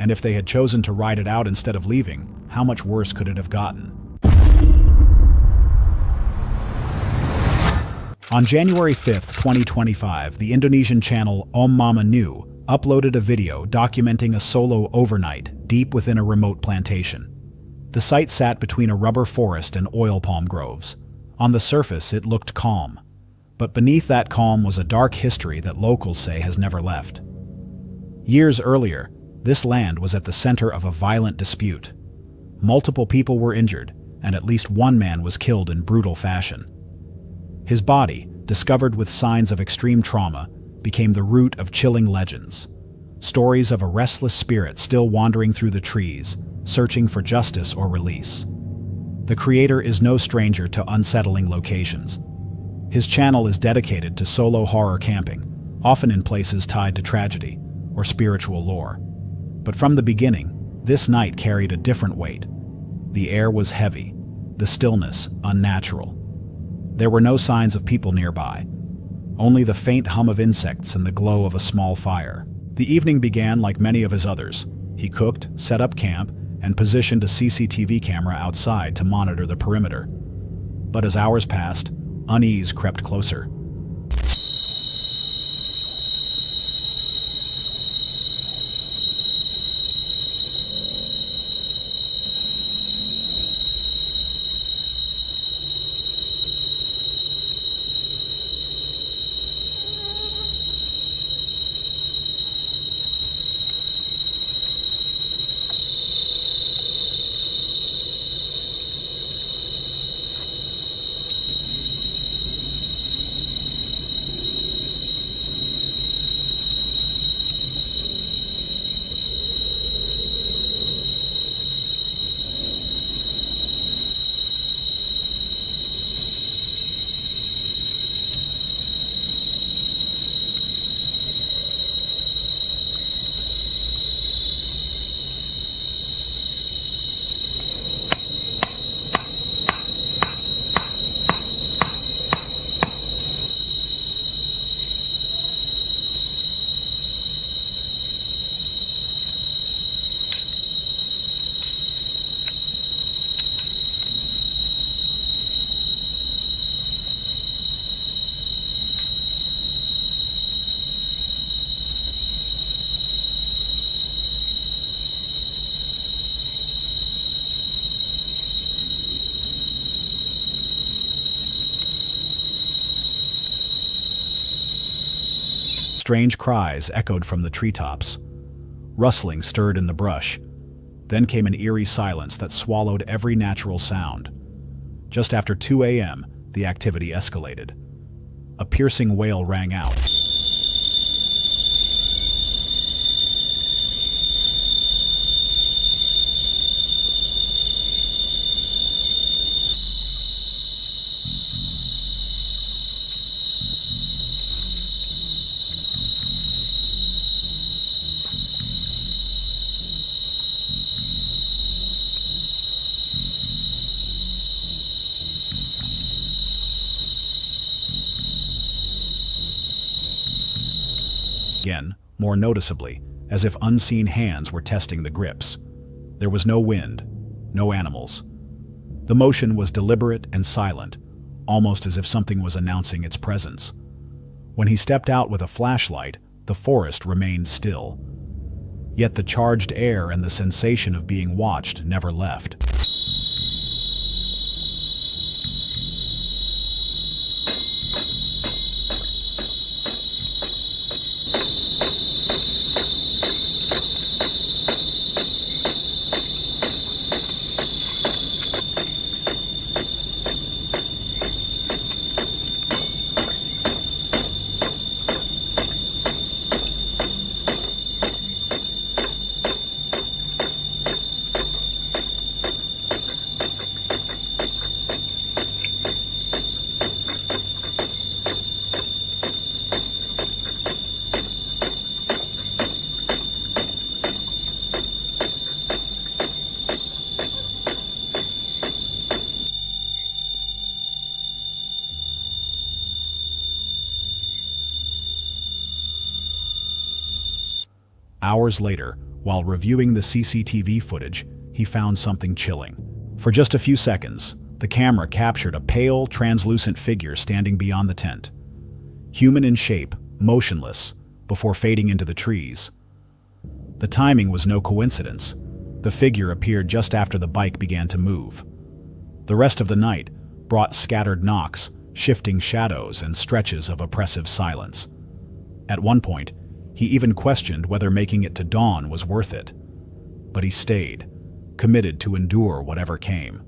And if they had chosen to ride it out instead of leaving, how much worse could it have gotten? On January 5th, 2025, the Indonesian channel Om Mama Nu uploaded a video documenting a solo overnight deep within a remote plantation. The site sat between a rubber forest and oil palm groves. On the surface, it looked calm, but beneath that calm was a dark history that locals say has never left. Years earlier, this land was at the center of a violent dispute. Multiple people were injured, and at least one man was killed in brutal fashion. His body, discovered with signs of extreme trauma, became the root of chilling legends. Stories of a restless spirit still wandering through the trees, searching for justice or release. The creator is no stranger to unsettling locations. His channel is dedicated to solo horror camping, often in places tied to tragedy or spiritual lore. But from the beginning, this night carried a different weight. The air was heavy, the stillness unnatural. There were no signs of people nearby, only the faint hum of insects and the glow of a small fire. The evening began like many of his others. He cooked, set up camp, and positioned a CCTV camera outside to monitor the perimeter. But as hours passed, unease crept closer. Strange cries echoed from the treetops. Rustling stirred in the brush. Then came an eerie silence that swallowed every natural sound. Just after 2 a.m., the activity escalated. A piercing wail rang out. Again, more noticeably, as if unseen hands were testing the grips. There was no wind, no animals. The motion was deliberate and silent, almost as if something was announcing its presence. When he stepped out with a flashlight, the forest remained still. Yet the charged air and the sensation of being watched never left. Hours later, while reviewing the CCTV footage, he found something chilling. For just a few seconds, the camera captured a pale, translucent figure standing beyond the tent. Human in shape, motionless, before fading into the trees. The timing was no coincidence. The figure appeared just after the bike began to move. The rest of the night brought scattered knocks, shifting shadows, and stretches of oppressive silence. At one point, He even questioned whether making it to dawn was worth it. But he stayed, committed to endure whatever came.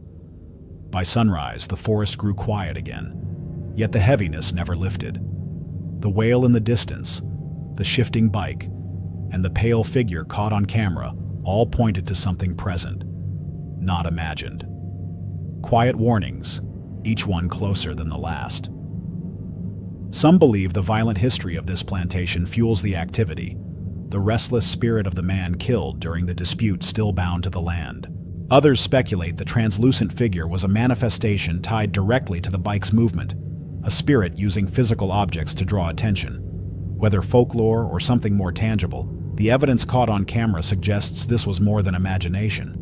By sunrise, the forest grew quiet again, yet the heaviness never lifted. The wail in the distance, the shifting bike, and the pale figure caught on camera all pointed to something present, not imagined. Quiet warnings, each one closer than the last. Some believe the violent history of this plantation fuels the activity, the restless spirit of the man killed during the dispute still bound to the land. Others speculate the translucent figure was a manifestation tied directly to the bike's movement, a spirit using physical objects to draw attention. Whether folklore or something more tangible, the evidence caught on camera suggests this was more than imagination.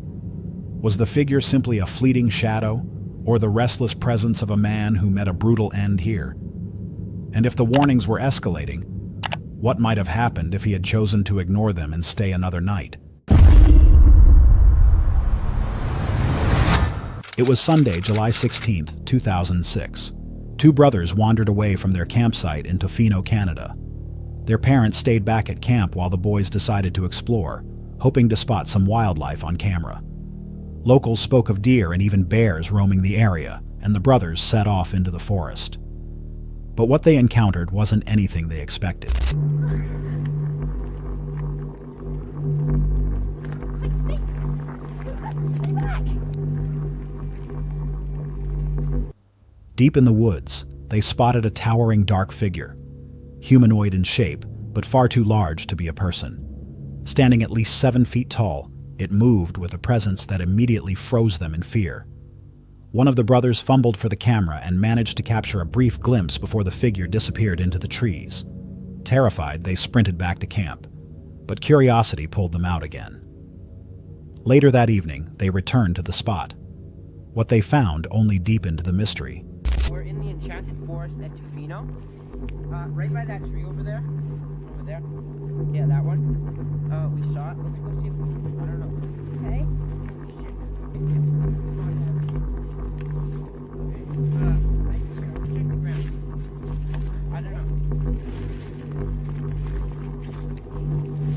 Was the figure simply a fleeting shadow, or the restless presence of a man who met a brutal end here? And if the warnings were escalating, what might have happened if he had chosen to ignore them and stay another night? It was Sunday, July 16th, 2006. Two brothers wandered away from their campsite in Tofino, Canada. Their parents stayed back at camp while the boys decided to explore, hoping to spot some wildlife on camera. Locals spoke of deer and even bears roaming the area, and the brothers set off into the forest. But what they encountered wasn't anything they expected. Deep in the woods, they spotted a towering dark figure, humanoid in shape, but far too large to be a person. Standing at least 7 feet tall, it moved with a presence that immediately froze them in fear. One of the brothers fumbled for the camera and managed to capture a brief glimpse before the figure disappeared into the trees. Terrified, they sprinted back to camp, but curiosity pulled them out again. Later that evening, they returned to the spot. What they found only deepened the mystery. We're in the enchanted forest at Tofino. Right by that tree over there. Over there. Yeah, that one. We saw it. Let's go see if we can. I don't know. Okay. Right here. Check the ground. I don't know.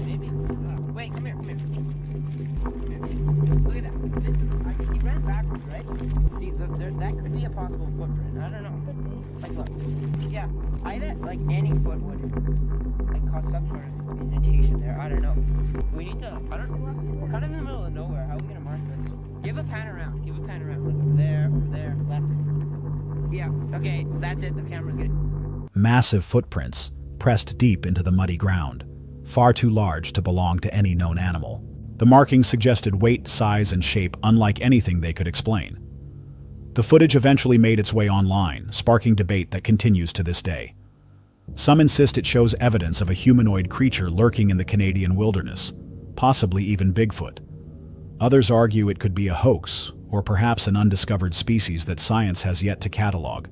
Maybe. Wait, come here, come here. Look at that. He ran backwards, right? See, that could be a possible footprint. I don't know. Like, look. Yeah, I bet like any foot would like cause some sort of indentation there. I don't know. We need to. I don't know. We're kind of in the middle of nowhere. How are we gonna mark this? Give a pan around. Give a pan around. Look over there, left. Yeah. Okay, that's it. The camera's good. Massive footprints pressed deep into the muddy ground, far too large to belong to any known animal. The markings suggested weight, size, and shape unlike anything they could explain. The footage eventually made its way online, sparking debate that continues to this day. Some insist it shows evidence of a humanoid creature lurking in the Canadian wilderness, possibly even Bigfoot. Others argue it could be a hoax, or perhaps an undiscovered species that science has yet to catalog.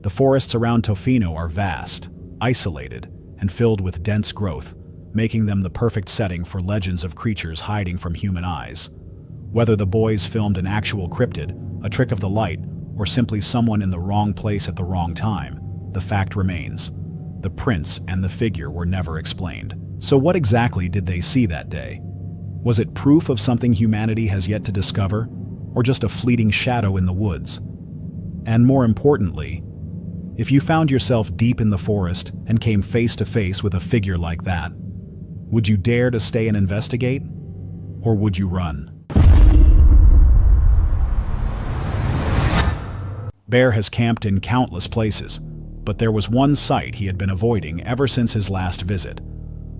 The forests around Tofino are vast, isolated, and filled with dense growth, making them the perfect setting for legends of creatures hiding from human eyes. Whether the boys filmed an actual cryptid, a trick of the light, or simply someone in the wrong place at the wrong time, the fact remains. The prints and the figure were never explained. So what exactly did they see that day? Was it proof of something humanity has yet to discover, or just a fleeting shadow in the woods? And more importantly, if you found yourself deep in the forest and came face to face with a figure like that, would you dare to stay and investigate? Or would you run? Bear has camped in countless places, but there was one site he had been avoiding ever since his last visit,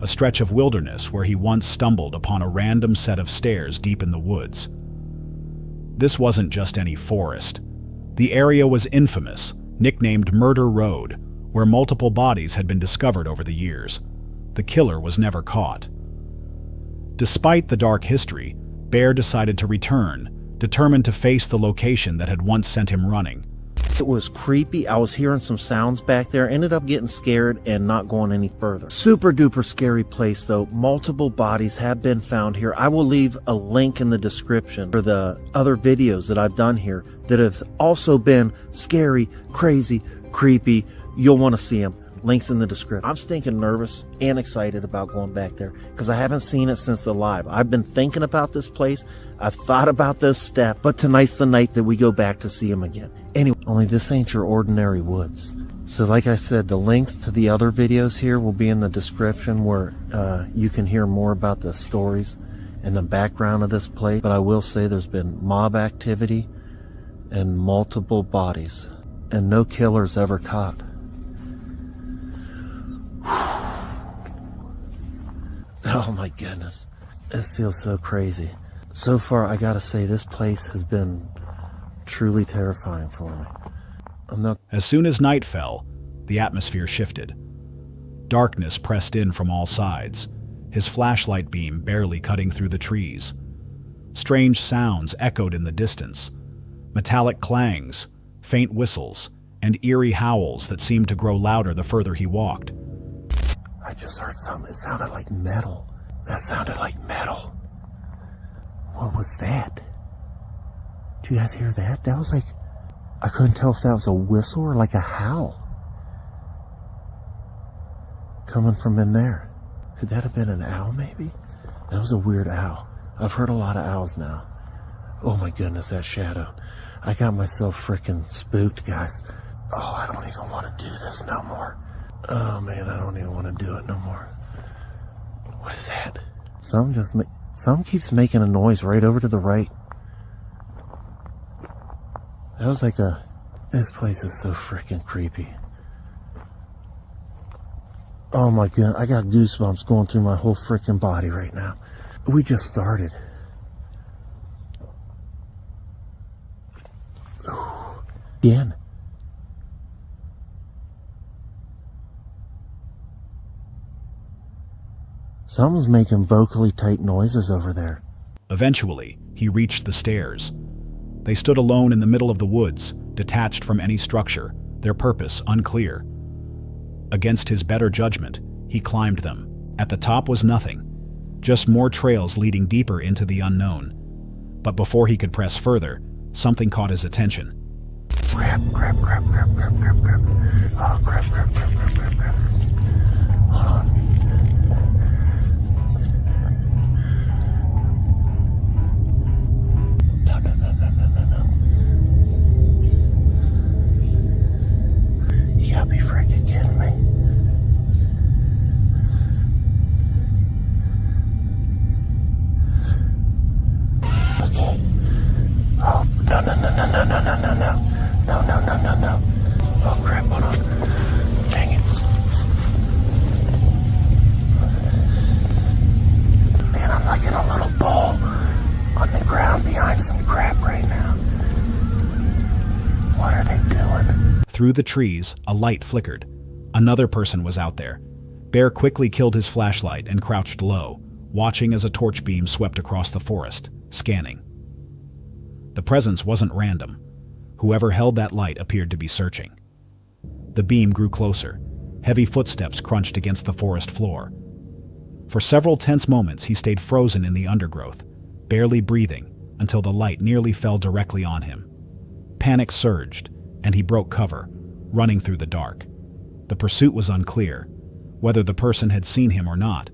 a stretch of wilderness where he once stumbled upon a random set of stairs deep in the woods. This wasn't just any forest. The area was infamous, nicknamed Murder Road, where multiple bodies had been discovered over the years. The killer was never caught. Despite the dark history, Bear decided to return, determined to face the location that had once sent him running. It was creepy. I was hearing some sounds back there, ended up getting scared and not going any further. Super duper scary place though. Multiple bodies have been found here. I will leave a link in the description for the other videos that I've done here that have also been scary, crazy, creepy. You'll want to see them. Links in the description. I'm stinking nervous and excited about going back there because I haven't seen it since the live. I've been thinking about this place. I've thought about those steps, but tonight's the night that we go back to see them again. Anyway, only this ain't your ordinary woods. So like I said, the links to the other videos here will be in the description where you can hear more about the stories and the background of this place. But I will say there's been mob activity and multiple bodies and no killers ever caught. Oh my goodness, this feels so crazy. So far, I gotta say, this place has been truly terrifying for me. As soon as night fell, the atmosphere shifted. Darkness pressed in from all sides, his flashlight beam barely cutting through the trees. Strange sounds echoed in the distance, metallic clangs, faint whistles, and eerie howls that seemed to grow louder the further he walked. I just heard something. It sounded like metal. That sounded like metal. What was that? Did you guys hear that? That was like, I couldn't tell if that was a whistle or like a howl coming from in there. Could that have been an owl maybe? That was a weird owl. I've heard a lot of owls now. Oh my goodness, that shadow. I got myself freaking spooked, guys. Oh, I don't even want to do this no more. Oh man, I don't even want to do it no more. What is that? Some keeps making a noise right over to the right. That was like this place is so freaking creepy. Oh my god, I got goosebumps going through my whole freaking body right now. We just started. Again. Someone's making vocally tight noises over there. Eventually, he reached the stairs. They stood alone in the middle of the woods, detached from any structure, their purpose unclear. Against his better judgment, he climbed them. At the top was nothing, just more trails leading deeper into the unknown. But before he could press further, something caught his attention. Crap. Oh, crap. Hold on. No. You gotta be freaking kidding me. Okay. Oh, no. No. Oh, crap, hold on. Dang it. Man, I'm like in a little ball on the ground behind some crap right now. What are they doing? Through the trees, a light flickered. Another person was out there. Bear quickly killed his flashlight and crouched low, watching as a torch beam swept across the forest, scanning. The presence wasn't random. Whoever held that light appeared to be searching. The beam grew closer. Heavy footsteps crunched against the forest floor. For several tense moments, he stayed frozen in the undergrowth, barely breathing, until the light nearly fell directly on him. Panic surged, and he broke cover, running through the dark. The pursuit was unclear, whether the person had seen him or not.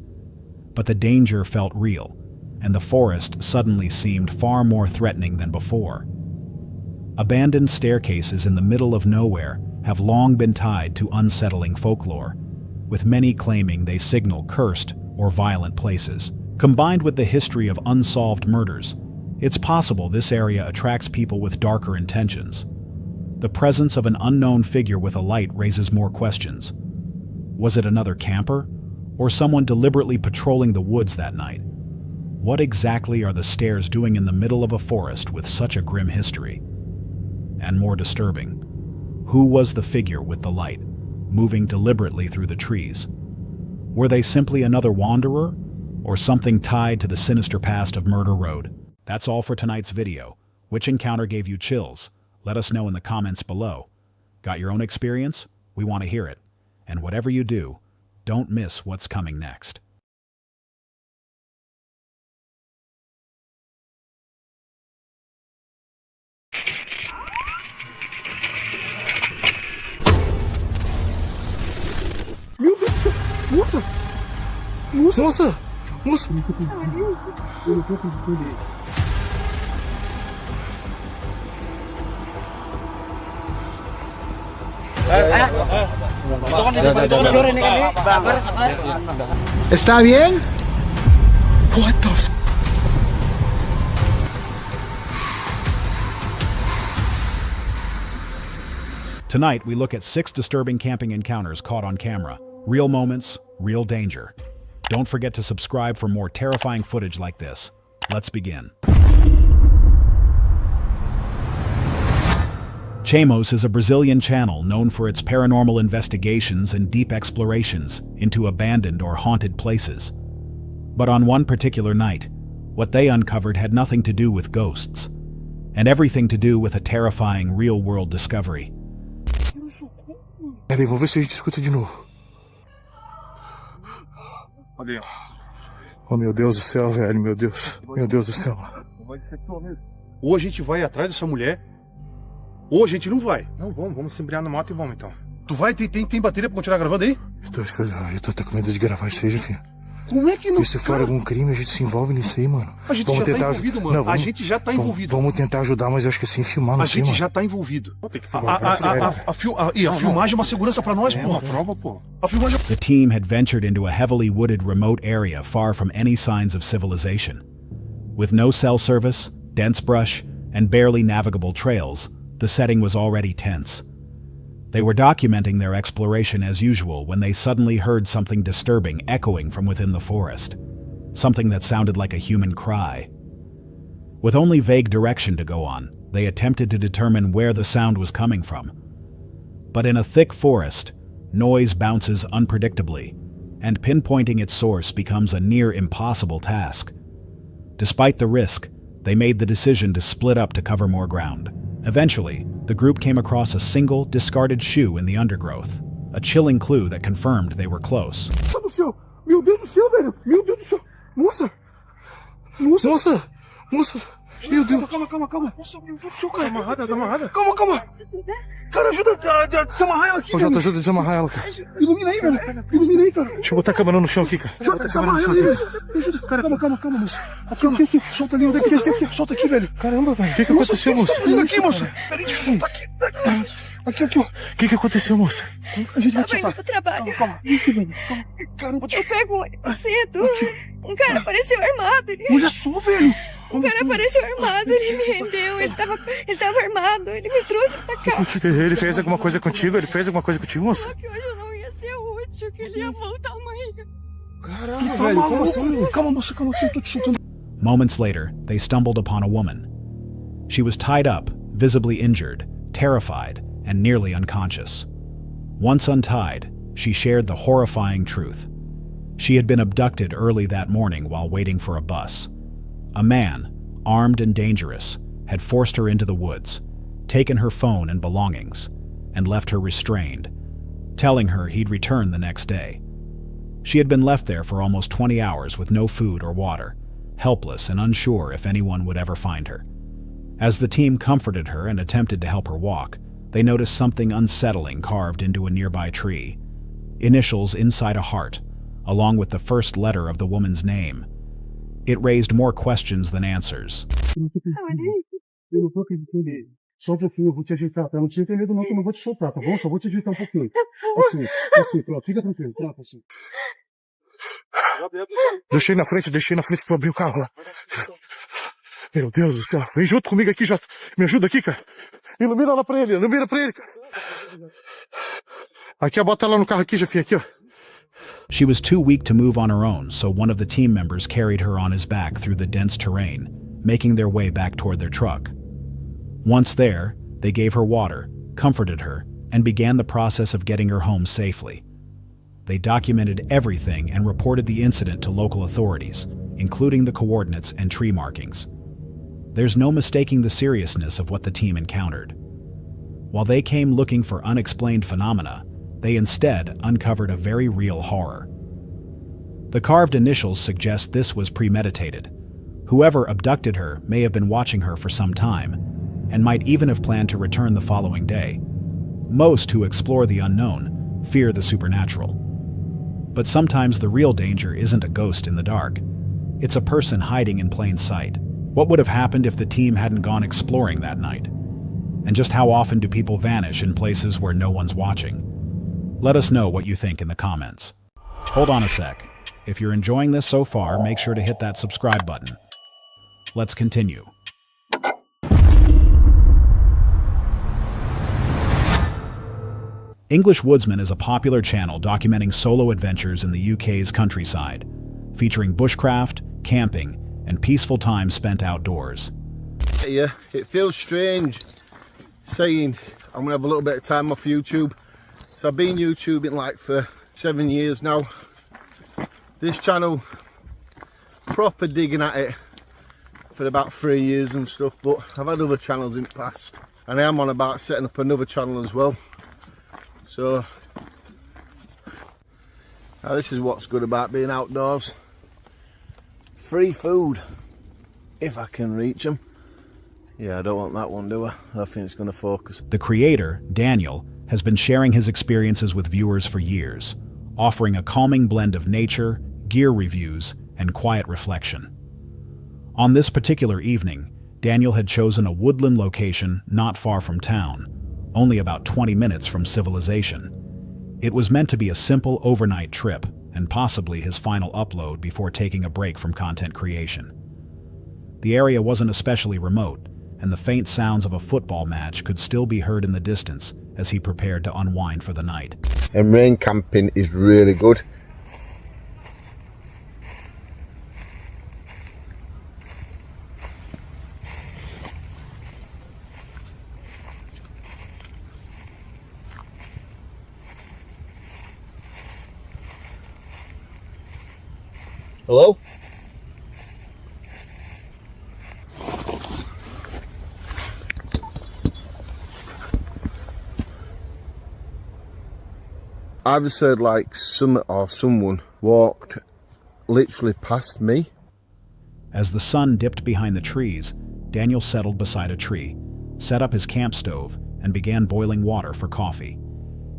But the danger felt real, and the forest suddenly seemed far more threatening than before. Abandoned staircases in the middle of nowhere have long been tied to unsettling folklore, with many claiming they signal cursed or violent places. Combined with the history of unsolved murders, it's possible this area attracts people with darker intentions. The presence of an unknown figure with a light raises more questions. Was it another camper, or someone deliberately patrolling the woods that night? What exactly are the stairs doing in the middle of a forest with such a grim history? And more disturbing, who was the figure with the light, moving deliberately through the trees? Were they simply another wanderer, or something tied to the sinister past of Murder Road? That's all for tonight's video. Which encounter gave you chills? Let us know in the comments below. Got your own experience? We want to hear it. And whatever you do, don't miss what's coming next. Moça! Moça! ¿Está bien? What the f... Tonight, we look at 6 disturbing camping encounters caught on camera. Real moments, real danger. Don't forget to subscribe for more terrifying footage like this. Let's begin. Chamos is a Brazilian channel known for its paranormal investigations and deep explorations into abandoned or haunted places. But on one particular night, what they uncovered had nothing to do with ghosts, and everything to do with a terrifying real-world discovery. Peraí, vamos ver se a gente escuta de novo. Oh, meu Deus do céu, velho, meu Deus. Meu Deus do céu. Ou a gente vai atrás dessa mulher, ou a gente não vai. Não, vamos se embrear na moto e vamos então. Tu vai? Tem bateria pra continuar gravando aí? Eu tô até com medo de gravar isso aí, filho. Como é que não... E se for algum crime, a gente se envolve nisso aí, mano. A gente já tá envolvido, mano. Não, a gente já tá envolvido. Vamos tentar ajudar, mas eu acho que assim, filmar, a gente já tá envolvido. A filmagem é uma segurança pra nós, pô. Uma prova, pô. A filmagem... The team had ventured into a heavily wooded remote area far from any signs of civilization. With no cell service, dense brush, and barely navigable trails, the setting was already tense. They were documenting their exploration as usual when they suddenly heard something disturbing echoing from within the forest. Something that sounded like a human cry. With only vague direction to go on, they attempted to determine where the sound was coming from. But in a thick forest, noise bounces unpredictably, and pinpointing its source becomes a near impossible task. Despite the risk, they made the decision to split up to cover more ground. Eventually, the group came across a single, discarded shoe in the undergrowth, a chilling clue that confirmed they were close. Meu Deus do céu, velho! Meu Deus do céu! Moça! Meu Deus! Calma. Nossa, meu Deus do céu, cara! Tá amarrada. Calma! Cara, ajuda a desamarrar ela aqui, Ô, Jota, ajuda a desamarrar ela, cara. Ilumina aí, velho! cara! Deixa eu botar a câmera no chão aqui, cara. Jota, desamarra ela aí, velho! Me ajuda! Cara, calma, moça! Aqui, solta ali, aqui, solta aqui, velho! Caramba, velho! O que aconteceu, moça? Olha aqui, moça! Peraí, deixa eu soltar aqui! Aqui, ó! O que aconteceu, moça? A gente vai Tava indo pro trabalho. Calma. Isso, velho. Caramba, Eu pego o ônibus cedo. Um cara apareceu armado. Olha só, velho. Um cara apareceu armado, ele me rendeu, ele tava armado, ele me trouxe pra cá. Ele fez alguma coisa contigo? Moça? Falou que hoje eu não ia ser útil, que ele ia voltar amanhã. Caramba, velho, como assim? Calma, moça, calma, eu tô te soltando. Moments later, they stumbled upon a woman. She was tied up, visibly injured, terrified, and nearly unconscious. Once untied, she shared the horrifying truth. She had been abducted early that morning while waiting for a bus. A man, armed and dangerous, had forced her into the woods, taken her phone and belongings, and left her restrained, telling her he'd return the next day. She had been left there for almost 20 hours with no food or water, helpless and unsure if anyone would ever find her. As the team comforted her and attempted to help her walk, they noticed something unsettling carved into a nearby tree. Initials inside a heart, along with the first letter of the woman's name. It raised more questions than answers. Só um pouquinho, eu vou te ajeitar, tá? Não precisa ter medo não, que eu não vou te soltar, tá bom? Só vou te ajeitar um pouquinho. Assim, pronto, fica tranquilo, pronto, assim. Deixei na frente que vou abrir o carro lá. Meu Deus do céu, vem junto comigo aqui, Jota. Me ajuda aqui, cara. Ilumina lá pra ele, cara. Aqui, bota ela no carro aqui, Jefinho, aqui, ó. She was too weak to move on her own, so one of the team members carried her on his back through the dense terrain, making their way back toward their truck. Once there, they gave her water, comforted her, and began the process of getting her home safely. They documented everything and reported the incident to local authorities, including the coordinates and tree markings. There's no mistaking the seriousness of what the team encountered. While they came looking for unexplained phenomena, they instead uncovered a very real horror. The carved initials suggest this was premeditated. Whoever abducted her may have been watching her for some time, and might even have planned to return the following day. Most who explore the unknown fear the supernatural. But sometimes the real danger isn't a ghost in the dark. It's a person hiding in plain sight. What would have happened if the team hadn't gone exploring that night? And just how often do people vanish in places where no one's watching? Let us know what you think in the comments. Hold on a sec. If you're enjoying this so far, make sure to hit that subscribe button. Let's continue. English Woodsman is a popular channel documenting solo adventures in the UK's countryside, featuring bushcraft, camping, and peaceful time spent outdoors. Yeah, it feels strange saying I'm gonna have a little bit of time off YouTube. So I've been YouTubing like for 7 years now. This channel, proper digging at it for about 3 years and stuff, but I've had other channels in the past, and I am on about setting up another channel as well. So now this is what's good about being outdoors. Free food, if I can reach them. Yeah, I don't want that one, do I? I think it's going to focus. The creator, Daniel, has been sharing his experiences with viewers for years, offering a calming blend of nature, gear reviews, and quiet reflection. On this particular evening, Daniel had chosen a woodland location not far from town, only about 20 minutes from civilization. It was meant to be a simple overnight trip, and possibly his final upload before taking a break from content creation. The area wasn't especially remote, and the faint sounds of a football match could still be heard in the distance as he prepared to unwind for the night. And rain camping is really good. Hello? I've just heard like someone walked literally past me. As the sun dipped behind the trees, Daniel settled beside a tree, set up his camp stove, and began boiling water for coffee.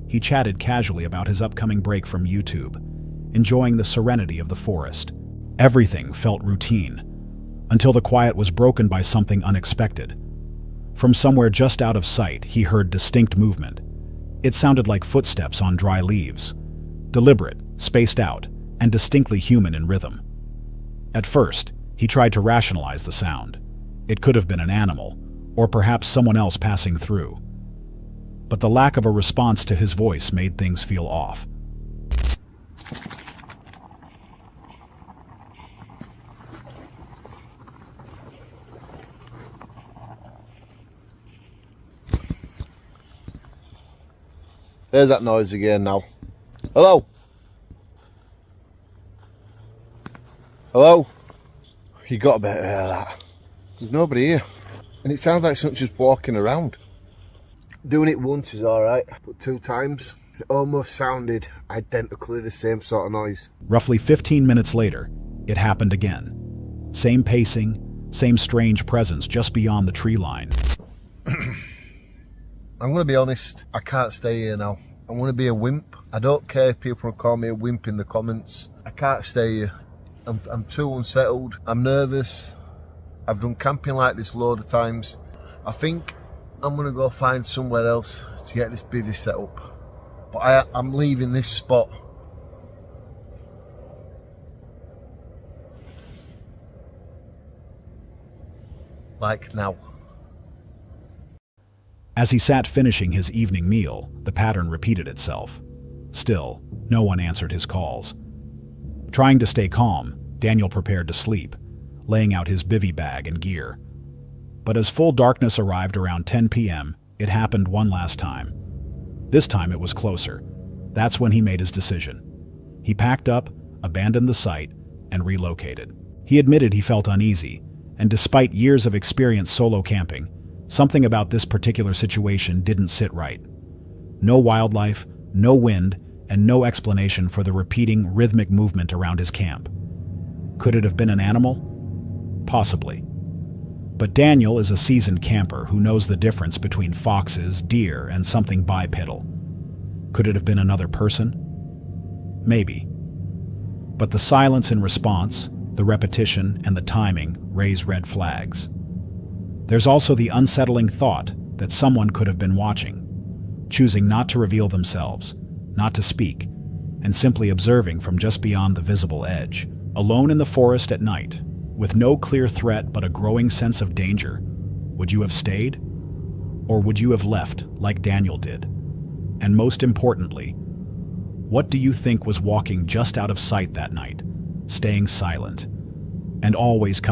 He chatted casually about his upcoming break from YouTube, enjoying the serenity of the forest. Everything felt routine, until the quiet was broken by something unexpected. From somewhere just out of sight, he heard distinct movement. It sounded like footsteps on dry leaves, deliberate, spaced out, and distinctly human in rhythm. At first, he tried to rationalize the sound. It could have been an animal, or perhaps someone else passing through. But the lack of a response to his voice made things feel off. There's that noise again now. Hello? Hello? You got to better hear that. There's nobody here. And it sounds like someone's just walking around. Doing it once is alright, but 2 times, it almost sounded identically the same sort of noise. Roughly 15 minutes later, it happened again. Same pacing, same strange presence just beyond the tree line. I'm going to be honest, I can't stay here now. I'm going to be a wimp. I don't care if people call me a wimp in the comments. I can't stay here. I'm too unsettled. I'm nervous. I've done camping like this a load of times. I think I'm going to go find somewhere else to get this bivvy set up. But I'm leaving this spot. Like now. As he sat finishing his evening meal, the pattern repeated itself. Still, no one answered his calls. Trying to stay calm, Daniel prepared to sleep, laying out his bivvy bag and gear. But as full darkness arrived around 10 p.m., it happened one last time. This time it was closer. That's when he made his decision. He packed up, abandoned the site, and relocated. He admitted he felt uneasy, and despite years of experience solo camping, something about this particular situation didn't sit right. No wildlife, no wind, and no explanation for the repeating rhythmic movement around his camp. Could it have been an animal? Possibly. But Daniel is a seasoned camper who knows the difference between foxes, deer, and something bipedal. Could it have been another person? Maybe. But the silence in response, the repetition, and the timing raise red flags. There's also the unsettling thought that someone could have been watching, choosing not to reveal themselves, not to speak, and simply observing from just beyond the visible edge. Alone in the forest at night, with no clear threat but a growing sense of danger, would you have stayed? Or would you have left like Daniel did? And most importantly, what do you think was walking just out of sight that night, staying silent, and always coming